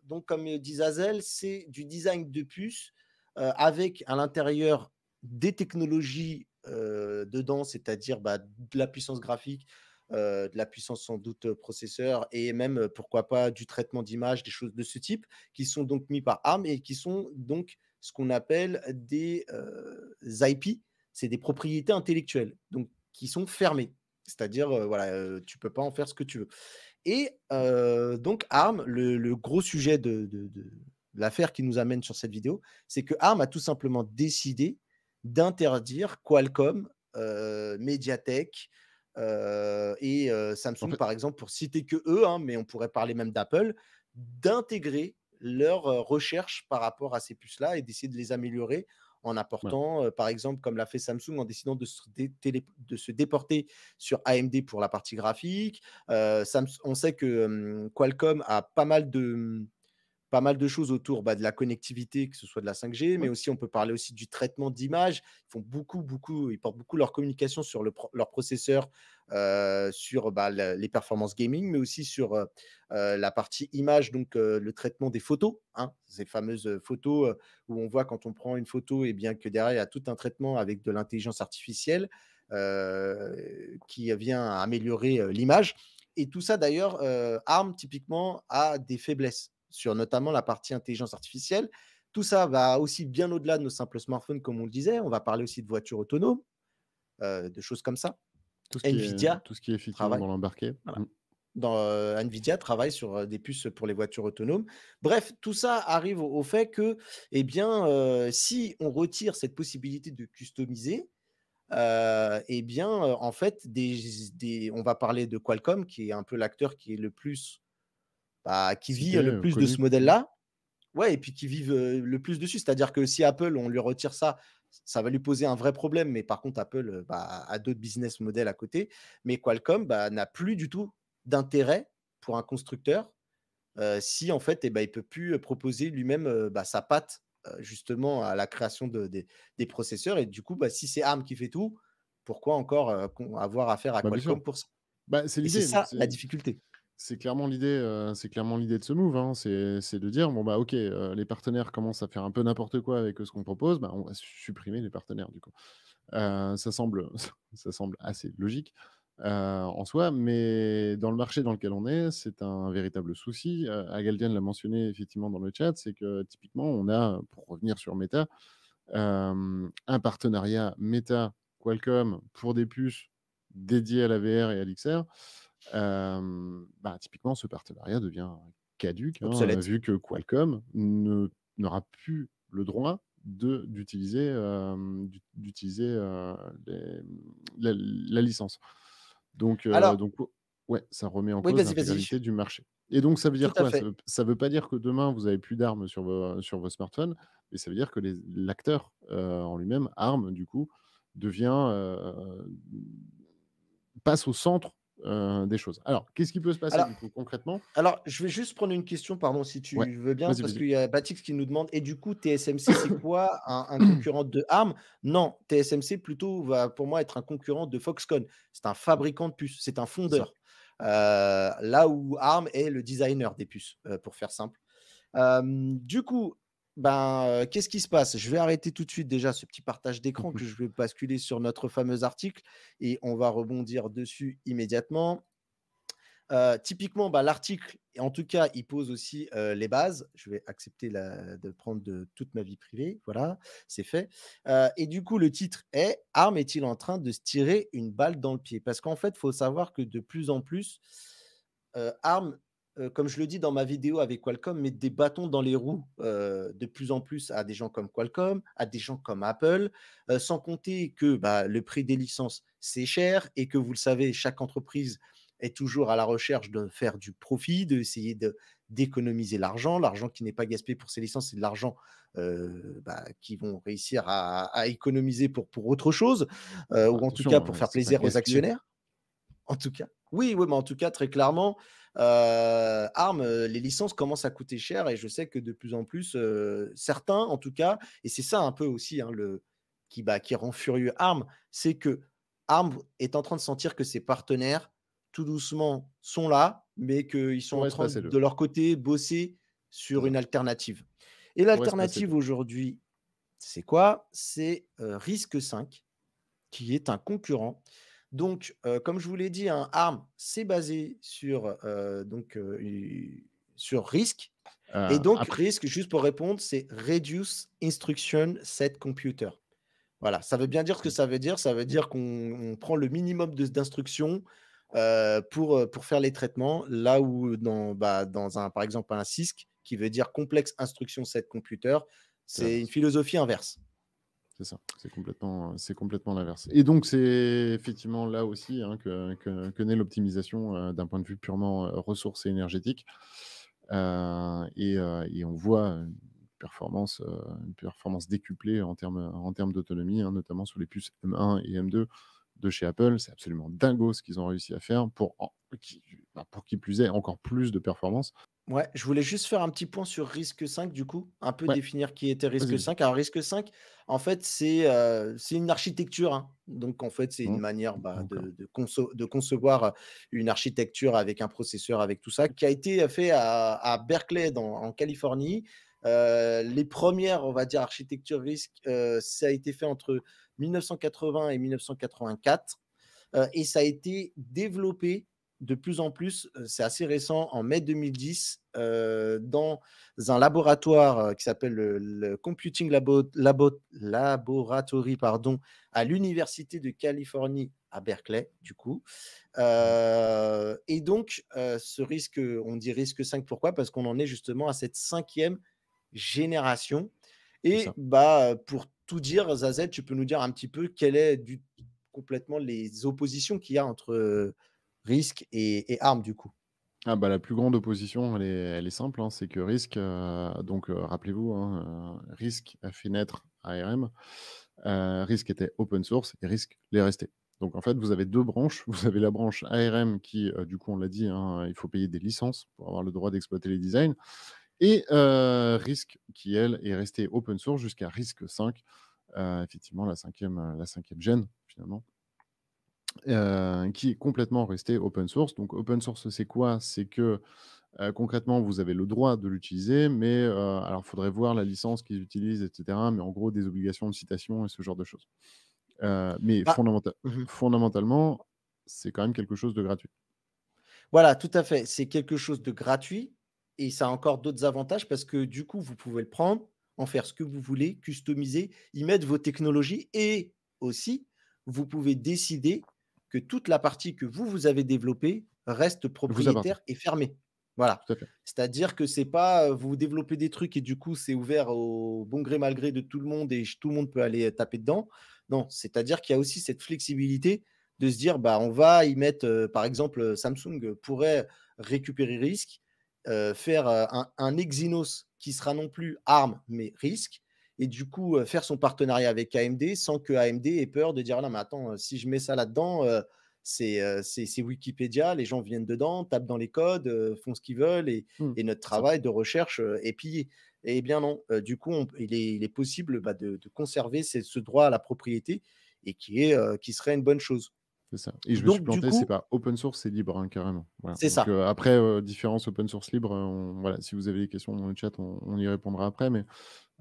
donc comme dit Zazel, c'est du design de puce, avec à l'intérieur des technologies, dedans, c'est-à-dire, bah, de la puissance graphique, de la puissance sans doute, processeur et même, pourquoi pas du traitement d'image, des choses de ce type, qui sont donc mis par Arm et qui sont donc ce qu'on appelle des IP, c'est des propriétés intellectuelles, donc qui sont fermées. C'est-à-dire, voilà, tu peux pas en faire ce que tu veux. Et donc Arm, le gros sujet de l'affaire qui nous amène sur cette vidéo, c'est que Arm a tout simplement décidé d'interdire Qualcomm, MediaTek, et En Samsung, fait par exemple, pour citer que eux, hein, mais on pourrait parler même d'Apple, d'intégrer leurs recherches par rapport à ces puces-là et d'essayer de les améliorer en voilà. apportant, par exemple, comme l'a fait Samsung, en décidant de se déporter sur AMD pour la partie graphique. On sait que Qualcomm a pas mal de choses autour, bah, de la connectivité, que ce soit de la 5G, mais Ouais, aussi on peut parler aussi du traitement d'image. Ils portent beaucoup leur communication sur leur processeur, sur bah, les performances gaming, mais aussi sur la partie image, donc le traitement des photos, hein, ces fameuses photos où on voit quand on prend une photo, et bien que derrière, il y a tout un traitement avec de l'intelligence artificielle qui vient améliorer l'image. Et tout ça, d'ailleurs, ARM, typiquement, a des faiblesses sur notamment la partie intelligence artificielle. Tout ça va aussi bien au-delà de nos simples smartphones, comme on le disait. On va parler aussi de voitures autonomes, de choses comme ça. Nvidia tout ce qui est effectivement travaille, dans l'embarqué. voilà. Mmh. Nvidia travaille sur des puces pour les voitures autonomes. Bref, tout ça arrive au fait que, eh bien, si on retire cette possibilité de customiser, eh bien, en fait, on va parler de Qualcomm, qui est un peu l'acteur qui est le plus, bah, qui vit Cité, le plus de connu. ce Mmh. modèle-là. Ouais, et puis qui vivent, le plus dessus. C'est-à-dire que si Apple, on lui retire ça, ça va lui poser un vrai problème, mais par contre Apple, bah, a d'autres business models à côté. Mais Qualcomm, bah, n'a plus du tout d'intérêt pour un constructeur, si en fait, et ben il peut plus, proposer lui-même, bah, sa patte, justement à la création des processeurs. Et du coup, bah, si c'est Arm qui fait tout, pourquoi encore, avoir affaire à Bah, bien sûr. Qualcomm pour ça? Bah, c'est Et c'est l'idée, ça la difficulté. c'est clairement l'idée de ce move, hein. C'est de dire: «Bon, bah, OK, les partenaires commencent à faire un peu n'importe quoi avec, ce qu'on propose, bah, on va supprimer les partenaires, du coup». Ça semble ça semble assez logique, en soi, mais dans le marché dans lequel on est, c'est un véritable souci. Agaldian l'a mentionné effectivement dans le chat, c'est que typiquement, on a, pour revenir sur Meta, un partenariat Meta, Qualcomm pour des puces dédiées à la VR et à l'XR. Bah, typiquement, ce partenariat devient caduc, hein, Obsolète. vu que Qualcomm n'aura plus le droit d'utiliser, les la licence. Alors Donc ouais, ça remet en oui, cause vas-y, vas-y. l'intégralité du marché. Et donc ça veut Tout dire à quoi? fait. Ça veut pas dire que demain vous avez plus d'armes sur vos smartphones, mais ça veut dire que l'acteur, en lui-même, Arm, du coup, devient, passe au centre, des choses. Alors, qu'est-ce qui peut se passer Alors du coup concrètement? alors, je vais juste prendre une question, pardon, si Ouais, tu veux bien, vas-y, parce vas-y. qu'il y a Batix qui nous demande: «Et du coup, TSMC, c'est quoi un concurrent de Arm?» Non, TSMC plutôt va pour moi être un concurrent de Foxconn. C'est un fabricant de puces, c'est un C'est ça. fondeur. Là où Arm est le designer des puces, pour faire simple. Du coup, ben, qu'est-ce qui se passe? Je vais arrêter tout de suite déjà ce petit partage d'écran, que je vais basculer sur notre fameux article et on va rebondir dessus immédiatement. Typiquement, bah, l'article, en tout cas, il pose aussi, les bases. Je vais accepter de prendre de toute ma vie privée. Voilà, c'est fait. Et du coup, le titre est: «Arm est-il en train de se tirer une balle dans le pied?» Parce qu'en fait, il faut savoir que de plus en plus, Arm, comme je le dis dans ma vidéo avec Qualcomm, met des bâtons dans les roues, de plus en plus à des gens comme Qualcomm, à des gens comme Apple, sans compter que, bah, le prix des licences, c'est cher et que vous le savez, chaque entreprise est toujours à la recherche de faire du profit, d'essayer d'économiser l'argent. L'argent qui n'est pas gaspillé pour ces licences, c'est de l'argent qu'ils vont réussir à économiser pour autre chose, Bah, ou en tout cas attention, pour faire c'est pas plaisir aux gaspillé. actionnaires. En tout cas. Oui, oui, mais en tout cas, très clairement, ARM, les licences commencent à coûter cher et je sais que de plus en plus, certains en tout cas, et c'est ça un peu aussi, hein, qui rend furieux ARM, c'est que ARM est en train de sentir que ses partenaires, tout doucement, sont là, mais qu'ils sont Faut en train espacer de d'eux. leur côté bosser C'est sur ça. une alternative. Et Faut espacer l'alternative d'eux. aujourd'hui, c'est quoi? C'est, Risque 5, qui est un concurrent. Donc, comme je vous l'ai dit, hein, ARM, c'est basé sur, sur RISC, et donc Après RISC, juste pour répondre, c'est Reduce Instruction Set Computer. Voilà, ça veut bien dire ce que ça veut dire. Ça veut dire qu'on prend le minimum d'instructions, pour faire les traitements, là où dans un par exemple, un CISC qui veut dire Complex Instruction Set Computer, c'est c'est une l'inverse. philosophie inverse. C'est ça, c'est complètement l'inverse. Et donc, c'est effectivement là aussi hein, que naît l'optimisation d'un point de vue purement ressources et énergétique. Et on voit une performance décuplée en termes d'autonomie, hein, notamment sur les puces M1 et M2 de chez Apple. C'est absolument dingo ce qu'ils ont réussi à faire pour qui plus est encore plus de performance. Ouais, je voulais juste faire un petit point sur Risque 5 du coup, un peu Ouais, définir qui était vas-y, vas-y. Risque 5. Alors Risque 5, en fait, c'est une architecture, hein. Donc en fait, c'est une Mmh. manière, D'accord. de concevoir une architecture avec un processeur, avec tout ça, qui a été fait à Berkeley en Californie. Les premières, on va dire, architectures Risque, ça a été fait entre 1980 et 1984. Et ça a été développé de plus en plus, c'est assez récent, en mai 2010, dans un laboratoire, qui s'appelle le Computing Laboratory, pardon, à l'université de Californie à Berkeley, du coup. Mmh. Et donc, ce risque, on dit Risque 5, pourquoi? Parce qu'on en est justement à cette cinquième génération. C'est Et ça. pour tout dire, Zazel, tu peux nous dire un petit peu quelle est complètement les oppositions qu'il y a entre, Risk et Arm, du coup? Ah bah, la plus grande opposition, elle est simple, hein, c'est que Risk, rappelez-vous, hein, Risk a fait naître ARM. Risk était open source et Risk l'est resté. Donc en fait, vous avez 2 branches. Vous avez la branche ARM qui, du coup, on l'a dit, hein, il faut payer des licences pour avoir le droit d'exploiter les designs et Risk qui, elle, est restée open source jusqu'à Risk 5, effectivement la 5e gène, finalement. Qui est complètement resté open source. Donc open source, c'est quoi? C'est que, concrètement, vous avez le droit de l'utiliser, mais, alors il faudrait voir la licence qu'ils utilisent et cetera, mais en gros des obligations de citation et ce genre de choses. Mais Ah, mmh fondamentalement, c'est quand même quelque chose de gratuit. Voilà, tout à fait. C'est quelque chose de gratuit et ça a encore d'autres avantages parce que du coup, vous pouvez le prendre, en faire ce que vous voulez, customiser, y mettre vos technologies, et aussi, vous pouvez décider que toute la partie que vous avez développée reste Vous appartient, propriétaire et fermée. Voilà. tout à fait. C'est-à-dire que c'est pas, vous développez des trucs et du coup, c'est ouvert au bon gré mal gré de tout le monde et tout le monde peut aller taper dedans. Non, c'est-à-dire qu'il y a aussi cette flexibilité de se dire, bah, on va y mettre, par exemple, Samsung pourrait récupérer Risc, faire, un Exynos qui sera non plus ARM, mais Risc, et du coup, faire son partenariat avec AMD sans que AMD ait peur de dire: «Ah non, mais attends, si je mets ça là-dedans, c'est Wikipédia, les gens viennent dedans, tapent dans les codes, font ce qu'ils veulent, Mmh, et notre c'est ça, travail de recherche, est pillé». Eh bien non, du coup, il est possible, de conserver ce droit à la propriété, et qui serait une bonne chose. c'est ça. Et je me suis Donc du planté, c'est coup, pas open source, c'est libre, hein, carrément. Voilà, c'est donc ça. après, différence open source libre, voilà, si vous avez des questions dans le chat, on y répondra après, mais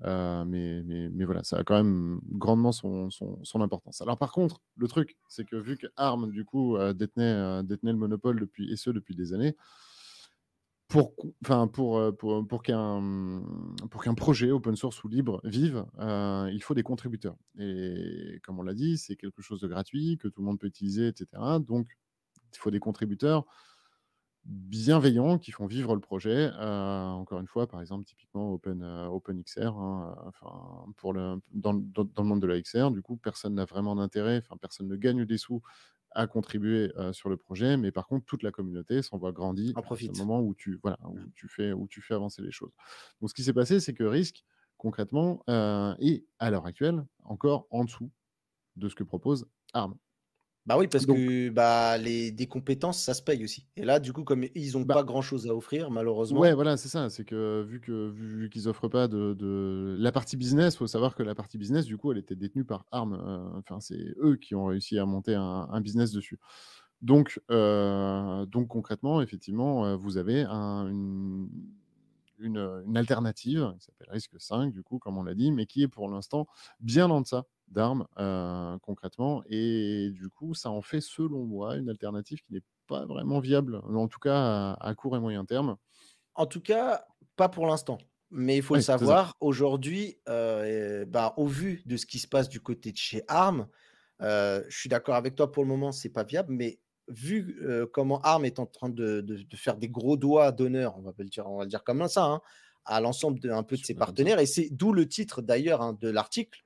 voilà, ça a quand même grandement son importance. Alors par contre, le truc, c'est que vu que Arm, du coup, détenait le monopole depuis des années, pour qu'un projet open source ou libre vive, il faut des contributeurs. Et comme on l'a dit, c'est quelque chose de gratuit, que tout le monde peut utiliser, et cetera. Donc il faut des contributeurs bienveillants qui font vivre le projet. Encore une fois, par exemple, typiquement OpenXR, hein, enfin, dans le monde de la XR, du coup, personne n'a vraiment d'intérêt, enfin, personne ne gagne des sous à contribuer, sur le projet, mais par contre toute la communauté s'en voit grandi en à partir du profite. moment où Mmh. où tu fais avancer les choses. Donc ce qui s'est passé, c'est que Risk, concrètement, est à l'heure actuelle encore en dessous de ce que propose Arm. Bah oui, parce Donc que, bah, les des compétences, ça se paye aussi et là, du coup, comme ils ont bah pas grand chose à offrir ouais, malheureusement. voilà, c'est ça, c'est que vu qu'ils offrent pas de la partie business, faut savoir que la partie business, du coup, elle était détenue par Arm, enfin, c'est eux qui ont réussi à monter un business dessus. Donc concrètement, effectivement, vous avez une alternative qui s'appelle Risque 5, du coup, comme on l'a dit, mais qui est pour l'instant bien en deçà d'Arm, concrètement, et du coup, ça en fait, selon moi, une alternative qui n'est pas vraiment viable, en tout cas à court et moyen terme. En tout cas, pas pour l'instant, mais il faut le Ouais, c'est ça. savoir, aujourd'hui, bah, au vu de ce qui se passe du côté de chez Arm, je suis d'accord avec toi pour le moment, c'est pas viable, mais vu, comment Arm est en train de faire des gros doigts d'honneur, on va le dire comme ça, hein, à l'ensemble de un peu de Si ses on est comme ça. partenaires et c'est d'où le titre d'ailleurs, hein, de l'article,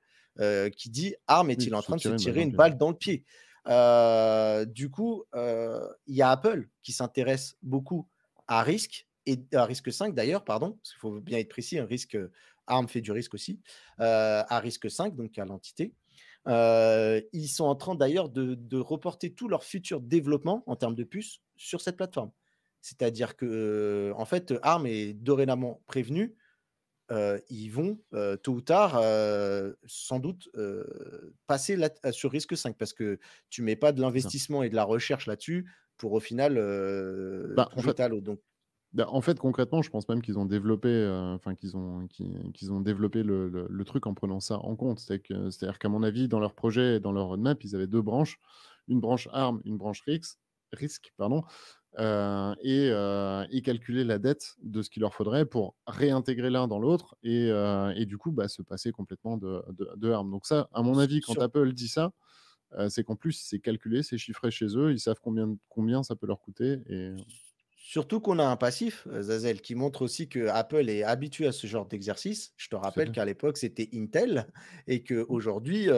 qui dit: «Arm Oui, est-il en se train de se tirer une balle tirer dans le une pied, ouais. balle dans le pied?» Du coup, il y a Apple qui s'intéresse beaucoup à Risk et à Risque 5 d'ailleurs, pardon, parce qu'il faut bien être précis, un risque, Arm fait du risque aussi, à Risque 5, donc à l'entité. Ils sont en train d'ailleurs de reporter tout leur futur développement en termes de puces sur cette plateforme. C'est-à-dire que, en fait, Arm est dorénavant prévenu, ils vont, tôt ou tard, sans doute, passer sur Risque 5 parce que tu mets pas de C'est ça. l'investissement et de la recherche là-dessus pour au final, Bah, tout en fait jeter à l'eau donc concrètement, je pense même qu'ils ont développé, enfin qu'ils ont développé le truc en prenant ça en compte. C'est-à-dire qu'à mon avis, dans leur projet et dans leur roadmap, ils avaient 2 branches, une branche ARM, une branche Risc, pardon, et calculer la dette de ce qu'il leur faudrait pour réintégrer l'un dans l'autre et du coup, bah, se passer complètement de ARM. Donc ça, à mon avis, quand sur Apple dit ça, c'est qu'en plus, c'est calculé, c'est chiffré chez eux, ils savent combien ça peut leur coûter et surtout qu'on a un passif, Zazel, qui montre aussi que Apple est habitué à ce genre d'exercice. Je te tout à rappelle fait. qu'à l'époque, c'était Intel et qu'aujourd'hui,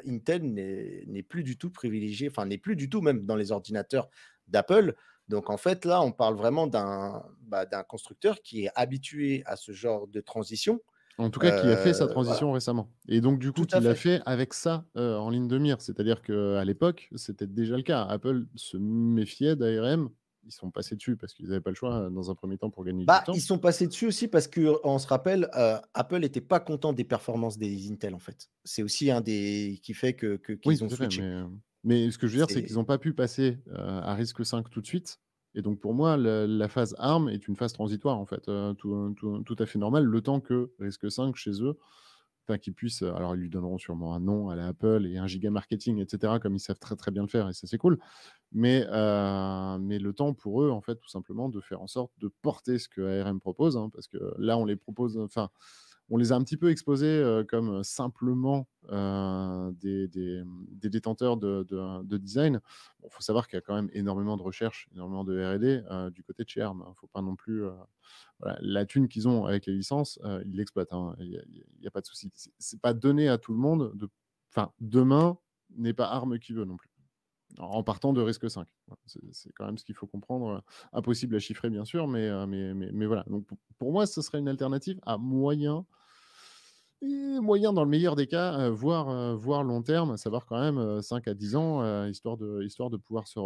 Intel n'est plus du tout privilégié, enfin, n'est plus du tout même dans les ordinateurs d'Apple. Donc en fait, là, on parle vraiment d'un constructeur qui est habitué à ce genre de transition. En tout cas, qui a fait sa Voilà, transition récemment et donc du coup, tout qui à l'a fait. fait avec ça, en ligne de mire. C'est-à-dire qu'à l'époque, c'était déjà le cas. Apple se méfiait d'ARM. Ils sont passés dessus parce qu'ils n'avaient pas le choix, dans un premier temps pour gagner du Bah, temps. ils sont passés dessus aussi parce qu'on se rappelle, Apple était pas content des performances des Intel, en fait. C'est aussi un des qui fait Oui, qu'ils ont tout à fait, switché. mais ce que je veux dire, c'est qu'ils C'est n'ont pas pu passer, à Risque 5 tout de suite et donc pour moi, la phase ARM est une phase transitoire, en fait, tout à fait normale, le temps que Risque 5 chez eux, enfin qu'ils puissent, alors ils lui donneront sûrement un nom à la Apple et un giga marketing et cetera, comme ils savent très, très bien le faire et ça, c'est cool. Mais le temps pour eux, en fait, tout simplement, de faire en sorte de porter ce que ARM propose, hein, parce que là, on les propose, enfin, on les a un petit peu exposés, comme, simplement, des détenteurs de design. Bon, faut savoir qu'il y a quand même énormément de recherche, énormément de R&D, du côté de chez ARM, hein. Faut pas non plus, voilà, la thune qu'ils ont avec les licences, ils l'exploitent, hein. Il y a pas de souci. C'est pas donné à tout le monde de enfin, demain n'est pas Arm qui veut non plus. En partant de Risque 5. Voilà, c'est quand même ce qu'il faut comprendre, impossible à chiffrer bien sûr, mais voilà. Donc pour moi, ce serait une alternative à moyen dans le meilleur des cas, voire long terme, à savoir quand même, 5 à 10 ans, histoire de pouvoir se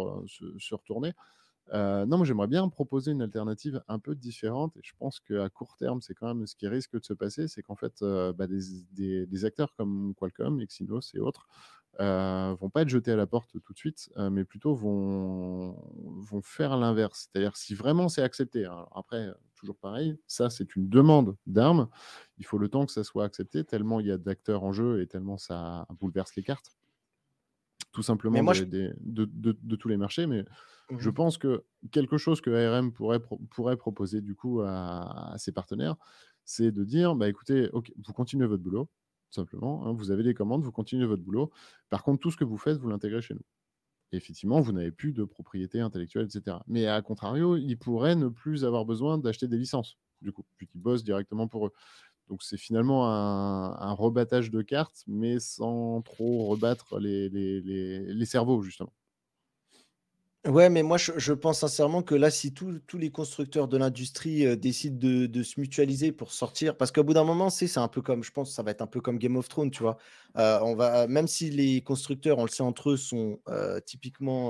retourner. Non, moi j'aimerais bien proposer une alternative un peu différente et je pense qu'à court terme, c'est quand même ce qui risque de se passer, c'est qu'en fait, bah, des acteurs comme Qualcomm, Exynos et autres, vont pas être jetés à la porte tout de suite, mais plutôt vont faire l'inverse. C'est-à-dire si vraiment c'est accepté, hein, alors après, toujours pareil, ça c'est une demande d'armes, il faut le temps que ça soit accepté tellement il y a d'acteurs en jeu et tellement ça bouleverse les cartes, tout mais simplement moi je de tous les marchés, mais je mmh pense que quelque chose que ARM pourrait proposer du coup à ses partenaires, c'est de dire: «Bah, écoutez, OK, vous continuez votre boulot, tout simplement, hein, vous avez des commandes, vous continuez votre boulot. Par contre, tout ce que vous faites, vous l'intégrez chez nous». Et effectivement, vous n'avez plus de propriété intellectuelle et cetera. Mais à contrario, ils pourraient ne plus avoir besoin d'acheter des licences, du coup, vu qu'ils bossent directement pour eux. Donc c'est finalement un rebattage de cartes, mais sans trop rebattre les cerveaux, justement. Ouais, mais moi, je pense sincèrement que là, si tous les constructeurs de l'industrie, décident de se mutualiser pour sortir parce qu'au bout d'un moment, c'est un peu comme je pense, ça va être un peu comme Game of Thrones, tu vois? On va même si les constructeurs, on le sait entre eux, sont typiquement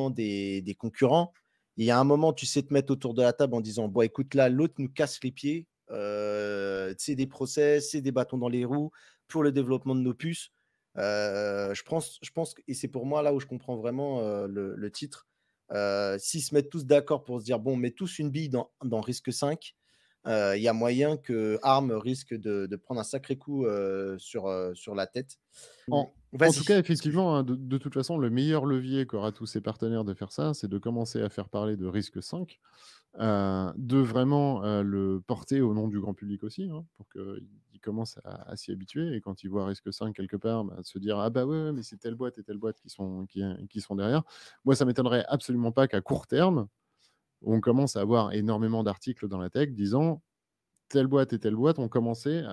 des concurrents, il y a un moment, tu sais te mettre autour de la table en disant: «Bon, écoute, là, l'autre nous casse les pieds, c'est des process, c'est des bâtons dans les roues pour le développement de nos puces». Je pense et c'est pour moi là où je comprends vraiment, le titre. S'ils se mettent tous d'accord pour se dire: «Bon, on met tous une bille dans Risque 5», il y a moyen que Arm risque de prendre un sacré coup, sur la tête. En tout cas, Vas-y, excuse. effectivement, hein, de toute façon, le meilleur levier qu'aura tous ces partenaires de faire ça, c'est de commencer à faire parler de Risque 5, de vraiment, le porter au nom du grand public aussi, hein, pour qu'ils commencent à s'y habituer et quand ils voient Risque 5 quelque part, bah, se dire: «Ah bah, ouais, ouais, mais c'est telle boîte et telle boîte qui sont derrière». Moi, ça m'étonnerait absolument pas qu'à court terme, on commence à avoir énormément d'articles dans la tech disant: «Telle boîte et telle boîte ont recommencé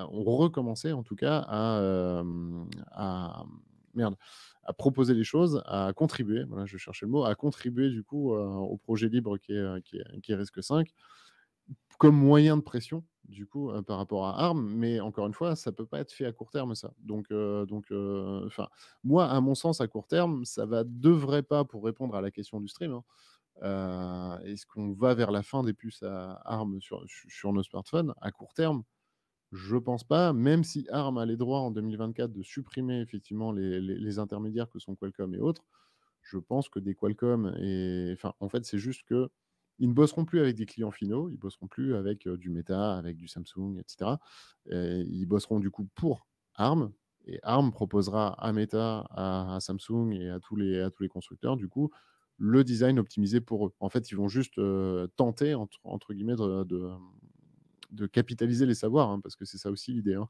en tout cas à merde, à proposer des choses, à contribuer», voilà, je cherchais le mot, à contribuer du coup, au projet libre qui est Risque 5 comme moyen de pression, du coup, par rapport à ARM, mais encore une fois, ça peut pas être fait à court terme ça. Enfin, moi, à mon sens, à court terme, ça devrait pas, pour répondre à la question du stream, hein, est-ce qu'on va vers la fin des puces à ARM sur nos smartphones? À court terme, je pense pas, même si ARM a les droits en 2024 de supprimer effectivement les intermédiaires que sont Qualcomm et autres. Je pense que des Qualcomm et enfin, en fait, c'est juste qu'ils ne bosseront plus avec des clients finaux, ils bosseront plus avec, du Meta, avec du Samsung et cetera. Ils bosseront du coup pour ARM et ARM proposera à Meta, à Samsung et à tous les constructeurs, du coup, le design optimisé pour eux. En fait, ils vont juste, «tenter» entre guillemets de capitaliser les savoirs, hein, parce que c'est ça aussi l'idée, hein.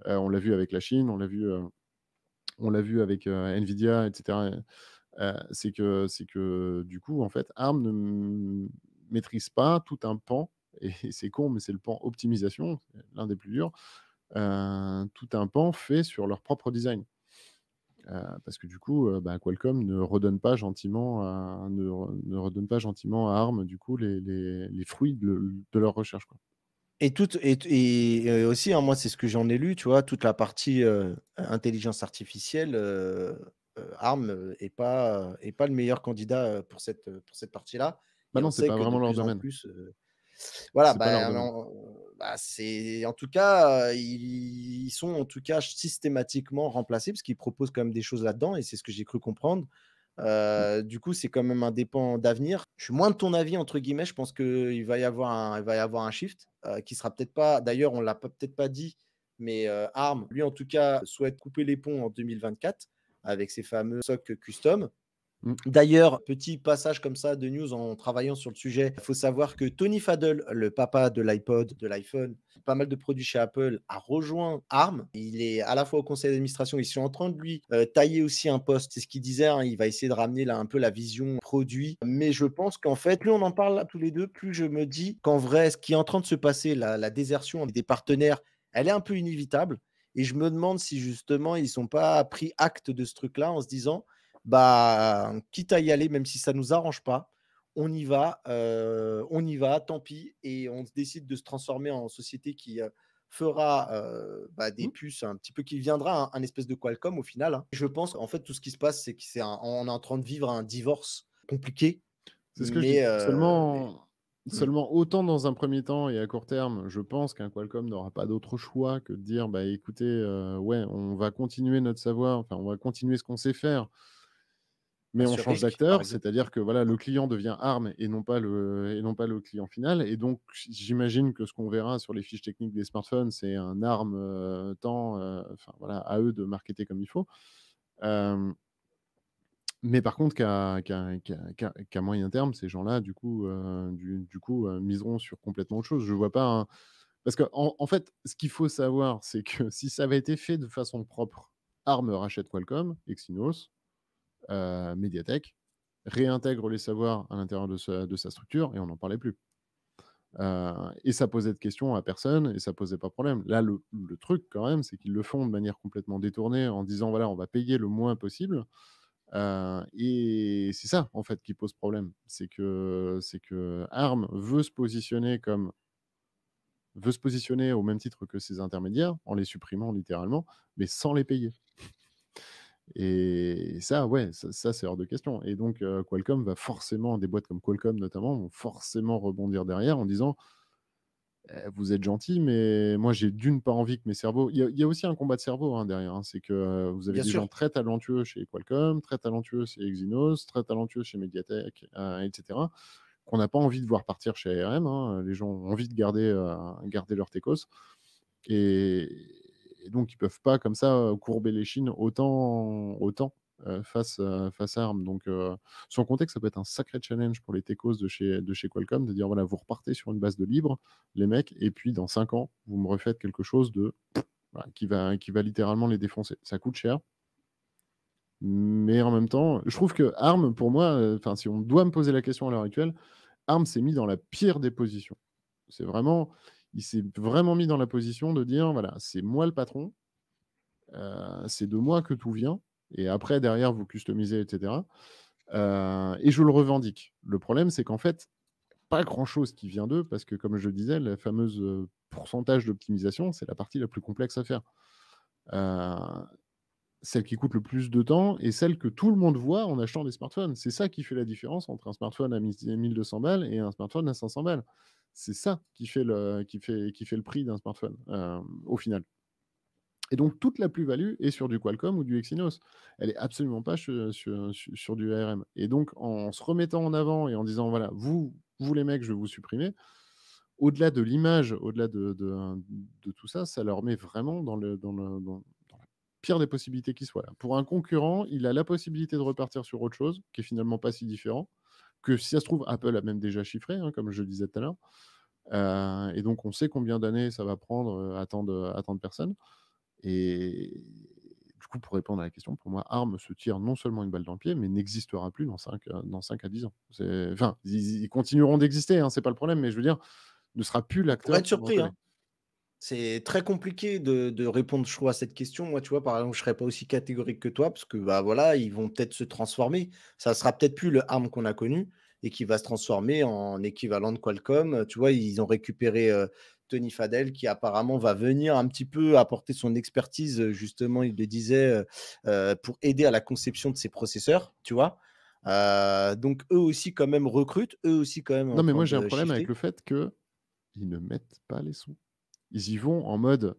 On l'a vu avec la Chine, on l'a vu avec, Nvidia et cetera, c'est que du coup, en fait, ARM ne maîtrise pas tout un pan et c'est con, mais c'est le pan optimisation, c'est l'un des plus durs, tout un pan fait sur leur propre design. Parce que du coup, bah, Qualcomm ne redonne pas gentiment à ARM, du coup, les fruits de leur recherche, quoi. Aussi, hein, moi, c'est ce que j'en ai lu, tu vois? Toute la partie, intelligence artificielle, Arm, est pas le meilleur candidat, pour cette partie-là Bah, et on non, c'est sait pas que de vraiment leur plus en domaine. plus, voilà, C'est pas leur bah, domaine. c'est en tout cas, ils sont en tout cas systématiquement remplacés parce qu'ils proposent quand même des choses là-dedans et c'est ce que j'ai cru comprendre. Mmh. Du coup, c'est quand même un dépend d'avenir. Je suis moins de ton avis entre guillemets, je pense qu'il va y avoir un shift, qui sera peut-être pas d'ailleurs on l'a peut-être pas dit, mais, Arm, lui en tout cas, souhaite couper les ponts en 2024 avec ses fameux SoC custom. Mmh. D'ailleurs, petit passage comme ça de news en travaillant sur le sujet, il faut savoir que Tony Fadell, le papa de l'iPod, de l'iPhone, pas mal de produits chez Apple, a rejoint Arm. Il est à la fois au conseil d'administration, ils sont en train de lui tailler aussi un poste. C'est ce qu'il disait, hein, il va essayer de ramener là un peu la vision produit. Mais je pense qu'en fait, plus on en parle là tous les deux, plus je me dis qu'en vrai, ce qui est en train de se passer, la désertion des partenaires, elle est un peu inévitable. Et je me demande si justement ils ne sont pas pris acte de ce truc-là en se disant bah, quitte à y aller, même si ça nous arrange pas, on y va, tant pis et on décide de se transformer en société qui, fera, des Mmh. puces un petit peu qui viendra un espèce de Qualcomm au final, hein. Je pense qu'en fait, tout ce qui se passe, c'est que on est en train de vivre un divorce compliqué, C'est ce que je dis. mais mmh, Seulement autant dans un premier temps et à court terme, je pense qu'un Qualcomm n'aura pas d'autre choix que de dire: «Bah, écoutez, ouais, on va continuer notre savoir, enfin, on va continuer ce qu'on sait faire, mais on sur change risque, par d'acteur». exemple. C'est-à-dire que, voilà, le client devient ARM et non pas le client final et donc j'imagine que ce qu'on verra sur les fiches techniques des smartphones, c'est un ARM, enfin, voilà, à eux de marketer comme il faut. Hem Mais par contre, qu'à moyen terme, ces gens-là, du coup, miseront sur complètement autre chose. Je vois pas un parce qu'en fait, ce qu'il faut savoir, c'est que si ça avait été fait de façon propre, Arm rachète Qualcomm, Exynos, Mediatek, réintègre les savoirs à l'intérieur de sa structure et on n'en parlait plus. Et ça posait de questions à personne et ça posait pas de problème. Là, le truc quand même, c'est qu'ils le font de manière complètement détournée en disant: «Voilà, on va payer le moins possible». Et c'est ça, en fait, qui pose problème. C'est que ARM veut se positionner au même titre que ses intermédiaires, en les supprimant littéralement, mais sans les payer. Et ça, ouais, ça c'est hors de question. Et donc, Qualcomm va forcément des boîtes comme Qualcomm notamment, vont forcément rebondir derrière en disant: Vous êtes gentils, mais moi j'ai d'une pas envie que mes cerveaux». Il y a aussi un combat de cerveau, hein, derrière, hein. C'est que, vous avez Bien des gens sûr. très talentueux chez Qualcomm, très talentueux chez Exynos, très talentueux chez Mediatek, et cetera, qu'on n'a pas envie de voir partir chez ARM, hein. Les gens ont envie de garder leur techos. Et donc ils peuvent pas comme ça, courber les chines face à ARM. Donc sans compter que ça peut être un sacré challenge pour les techos de chez Qualcomm de dire: «Voilà, vous repartez sur une base de libre, les mecs, et puis dans 5 ans, vous me refaites quelque chose de voilà, qui va littéralement les défoncer». Ça coûte cher, mais en même temps, je trouve que ARM pour moi, enfin si on doit me poser la question à l'heure actuelle, ARM s'est mis dans la pire des positions. Il s'est vraiment mis dans la position de dire: «Voilà, c'est moi le patron, c'est de moi que tout vient, et après derrière vous customisez et cetera, et je le revendique». Le problème, c'est qu'en fait, pas grand chose qui vient d'eux parce que comme je le disais, la fameuse, pourcentage d'optimisation, c'est la partie la plus complexe à faire. Heu, Celle qui coûte le plus de temps et celle que tout le monde voit en achetant des smartphones. C'est ça qui fait la différence entre un smartphone à 1 200 balles et un smartphone à 500 balles. C'est ça qui fait le prix d'un smartphone, au final. Et donc toute la plus-value est sur du Qualcomm ou du Exynos. Elle est absolument pas sur du ARM. Et donc en se remettant en avant et en disant: «Voilà, vous les mecs, je vais vous supprimer», au-delà de l'image, au-delà de tout ça, ça leur met vraiment dans la pire des possibilités qui soient là. Pour un concurrent, il a la possibilité de repartir sur autre chose, qui est finalement pas si différent, que si ça se trouve, Apple a même déjà chiffré, hein, comme je le disais tout à l'heure. Et donc on sait combien d'années ça va prendre, à tant de personnes. Et du coup, pour répondre à la question, pour moi, ARM se tire non seulement une balle dans le pied, mais n'existera plus dans cinq à 10 ans. Enfin, ils continueront d'exister, hein, c'est pas le problème, mais je veux dire, ne sera plus On pourrait l'acteur être qu'on en surpris, connaît. hein. C'est très compliqué de répondre, je trouve, à cette question. Moi, tu vois, par exemple, je serais pas aussi catégorique que toi parce que, bah, voilà, ils vont peut-être se transformer. Ça sera peut-être plus le ARM qu'on a connu et qui va se transformer en équivalent de Qualcomm. Tu vois, ils ont récupéré, Tony Fadell qui apparemment va venir un petit peu apporter son expertise, justement, il le disait, pour aider à la conception de ces processeurs, tu vois? Donc eux aussi quand même recrutent, eux aussi quand même Non, mais moi, entendent, j'ai un problème avec shifter. le fait qu'ils ne mettent pas les sous. Ils y vont en mode,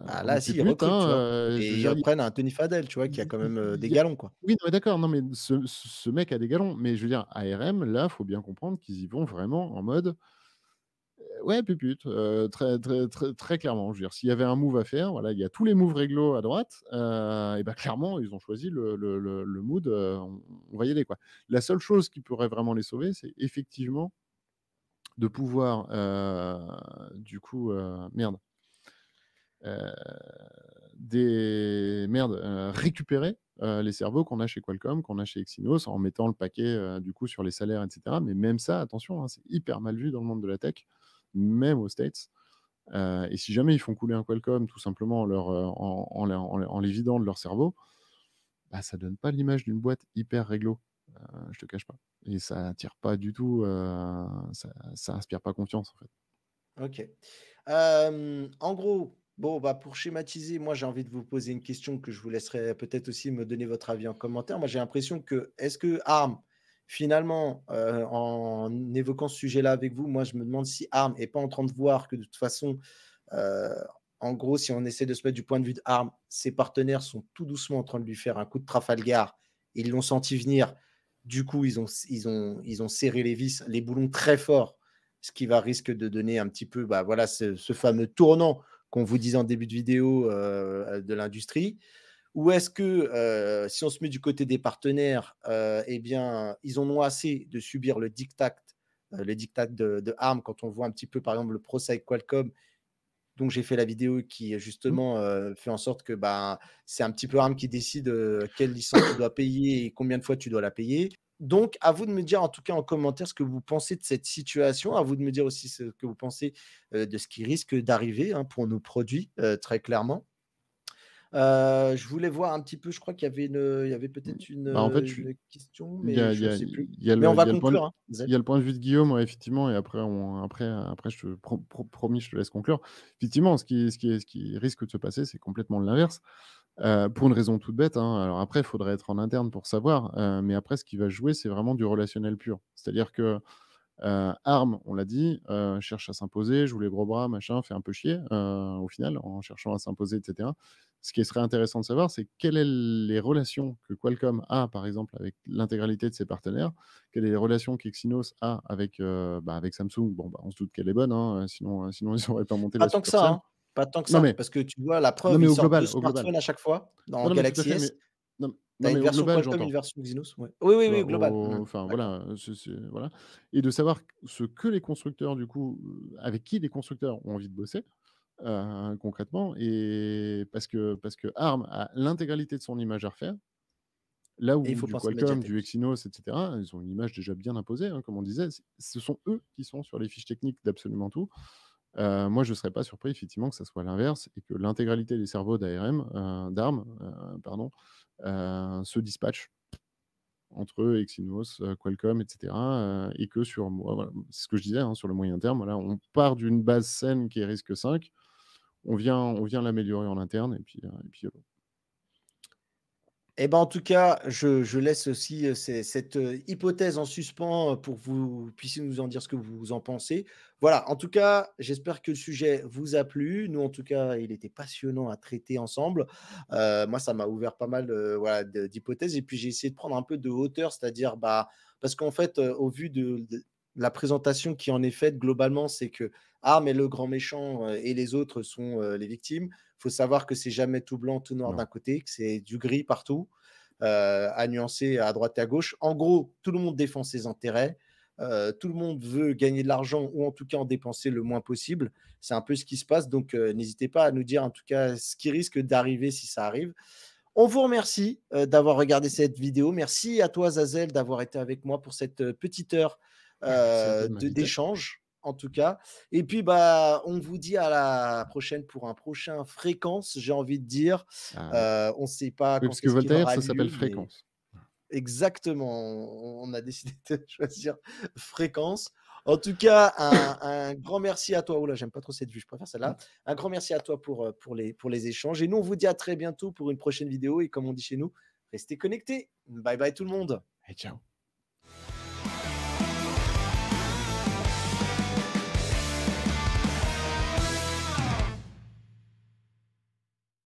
Ah en là, mode si, ils pépute, recrutent, tu vois? hein, je veux Et ils dire, reprennent un Tony Fadell, tu vois? Qui a quand même, des galons, quoi. oui, non, mais d'accord, non, mais ce mec a des galons, mais je veux dire, ARM, là, faut bien comprendre qu'ils y vont vraiment en mode, ouais, pupute, très très très très clairement. Je veux dire, s'il y avait un move à faire, voilà, il y a tous les moves réglo à droite, et bah, clairement, ils ont choisi le mood, on va y aller, quoi. La seule chose qui pourrait vraiment les sauver, c'est effectivement de pouvoir, du coup, merde, heu, récupérer, les cerveaux qu'on a chez Qualcomm, qu'on a chez Exynos, en mettant le paquet, du coup, sur les salaires et cetera. Mais même ça, attention, hein, c'est hyper mal vu dans le monde de la tech, même aux States. Et si jamais ils font couler un Qualcomm tout simplement en les vidant de leur cerveau, bah, ça donne pas l'image d'une boîte hyper réglo, je te cache pas. Et ça attire pas du tout, ça inspire pas confiance, en fait. OK. En gros, bon, bah, pour schématiser, moi, j'ai envie de vous poser une question que je vous laisserai peut-être aussi me donner votre avis en commentaire. Moi, j'ai l'impression que est-ce que ARM, finalement, en évoquant ce sujet-là avec vous, moi, je me demande si ARM est pas en train de voir que de toute façon, heu, en gros, si on essaie de se mettre du point de vue d'ARM, ses partenaires sont tout doucement en train de lui faire un coup de Trafalgar. Ils l'ont senti venir. Du coup, ils ont serré les vis, les boulons très fort, ce qui va risque de donner un petit peu, bah, voilà, ce fameux tournant qu'on vous disait en début de vidéo, de l'industrie? Ou est-ce que, si on se met du côté des partenaires, eh bien, ils en ont assez de subir le diktat de ARM quand on voit un petit peu, par exemple, le procès avec Qualcomm, dont j'ai fait la vidéo qui Mmh. justement, fait en sorte que, ben, c'est un petit peu ARM qui décide, quelle licence tu dois payer et combien de fois tu dois la payer. Donc à vous de me dire, en tout cas en commentaire, ce que vous pensez de cette situation. À vous de me dire aussi ce que vous pensez, de ce qui risque d'arriver, hein, pour nos produits, très clairement. Je voulais voir un petit peu, je crois qu'il y avait Mmh. peut-être Bah, en fait, je suis une question, il y mais a il y je a sais plus. il y a Mais on le il va y a le point conclure, de hein, il Zed. y a le point de vue de Guillaume, ouais, effectivement et après je te promis, je te laisse conclure. Effectivement, ce qui risque de se passer, c'est complètement l'inverse, pour une raison toute bête, hein. Alors après, il faudrait être en interne pour savoir, mais après ce qui va jouer, c'est vraiment du relationnel pur. C'est-à-dire que ARM, on l'a dit, cherche à s'imposer, joue les gros bras, machin, fait un peu chier, au final, en cherchant à s'imposer et cetera. Ce qui serait intéressant de savoir, c'est quelles est les relations que Qualcomm a, par exemple, avec l'intégralité de ses partenaires. Quelles est les relations qu'Exynos a avec, avec Samsung. Bon, bah, on se doute qu'elle est bonne, hein, sinon ils auraient pas monté Pas la tant que ça, succursale. hein, pas tant que Non ça, mais parce que tu vois, la non preuve, mais ils au sortent 2 global, au global. smartphones à chaque fois. Non, Dans non, mais tout à Galaxy fait, mais S, tu non as mais une au version global, Qualcomm, une j'entends. version Exynos, ouais. Oui, oui, Tu oui, vois? global. Enfin D'accord. voilà, voilà et de savoir ce que les constructeurs du coup, avec qui les constructeurs ont envie de bosser, concrètement et parce que ARM a l'intégralité de son image à refaire, là Et il où faut du penser Qualcomm, du Mediatek. Exynos et cetera, ils ont une image déjà bien imposée, hein, comme on disait. Ce sont eux qui sont sur les fiches techniques d'absolument tout. Moi, je ne serais pas surpris effectivement que ça soit l'inverse et que l'intégralité des cerveaux d'ARM, pardon, se dispatchent entre eux, Exynos, Qualcomm, et cetera, et que sur moi, voilà, c'est ce que je disais, hein, sur le moyen terme, voilà, on part d'une base saine qui est risque 5, on vient l'améliorer en interne et puis YOLO. Eh ben, en tout cas, je laisse aussi, cette, hypothèse en suspens, pour que vous puissiez nous en dire ce que vous en pensez. Voilà, en tout cas, j'espère que le sujet vous a plu. Nous, en tout cas, il était passionnant à traiter ensemble. Moi, ça m'a ouvert pas mal, voilà, d'hypothèses et puis j'ai essayé de prendre un peu de hauteur, c'est-à-dire, bah, parce qu'en fait, au vu de la présentation qui en est faite globalement, c'est que Arm est le grand méchant, et les autres sont, les victimes. Il faut savoir que c'est jamais tout blanc, tout noir Non, d'un côté, que c'est du gris partout, à nuancer à droite et à gauche. En gros, tout le monde défend ses intérêts. Tout le monde veut gagner de l'argent ou en tout cas en dépenser le moins possible. C'est un peu ce qui se passe. Donc, n'hésitez pas à nous dire en tout cas ce qui risque d'arriver si ça arrive. On vous remercie d'avoir regardé cette vidéo. Merci à toi, Zazel, d'avoir été avec moi pour cette petite heure bah, merci à toi de m'inviter. d'échange, en tout cas. Et puis, bah, on vous dit à la prochaine pour un prochain fréquence, j'ai envie de dire. Ah oui. On ne sait pas Oui, quand parce que est-ce qu'il Voltaire, aura ça s'appelle lieu, mais fréquence. exactement, on a décidé de choisir fréquence. En tout cas, un grand merci à toi. Oh là, j'aime pas trop cette vue, je préfère celle-là. Un grand merci à toi pour les échanges. Et nous, on vous dit à très bientôt pour une prochaine vidéo. Et comme on dit chez nous, restez connectés. Bye bye tout le monde. Et ciao.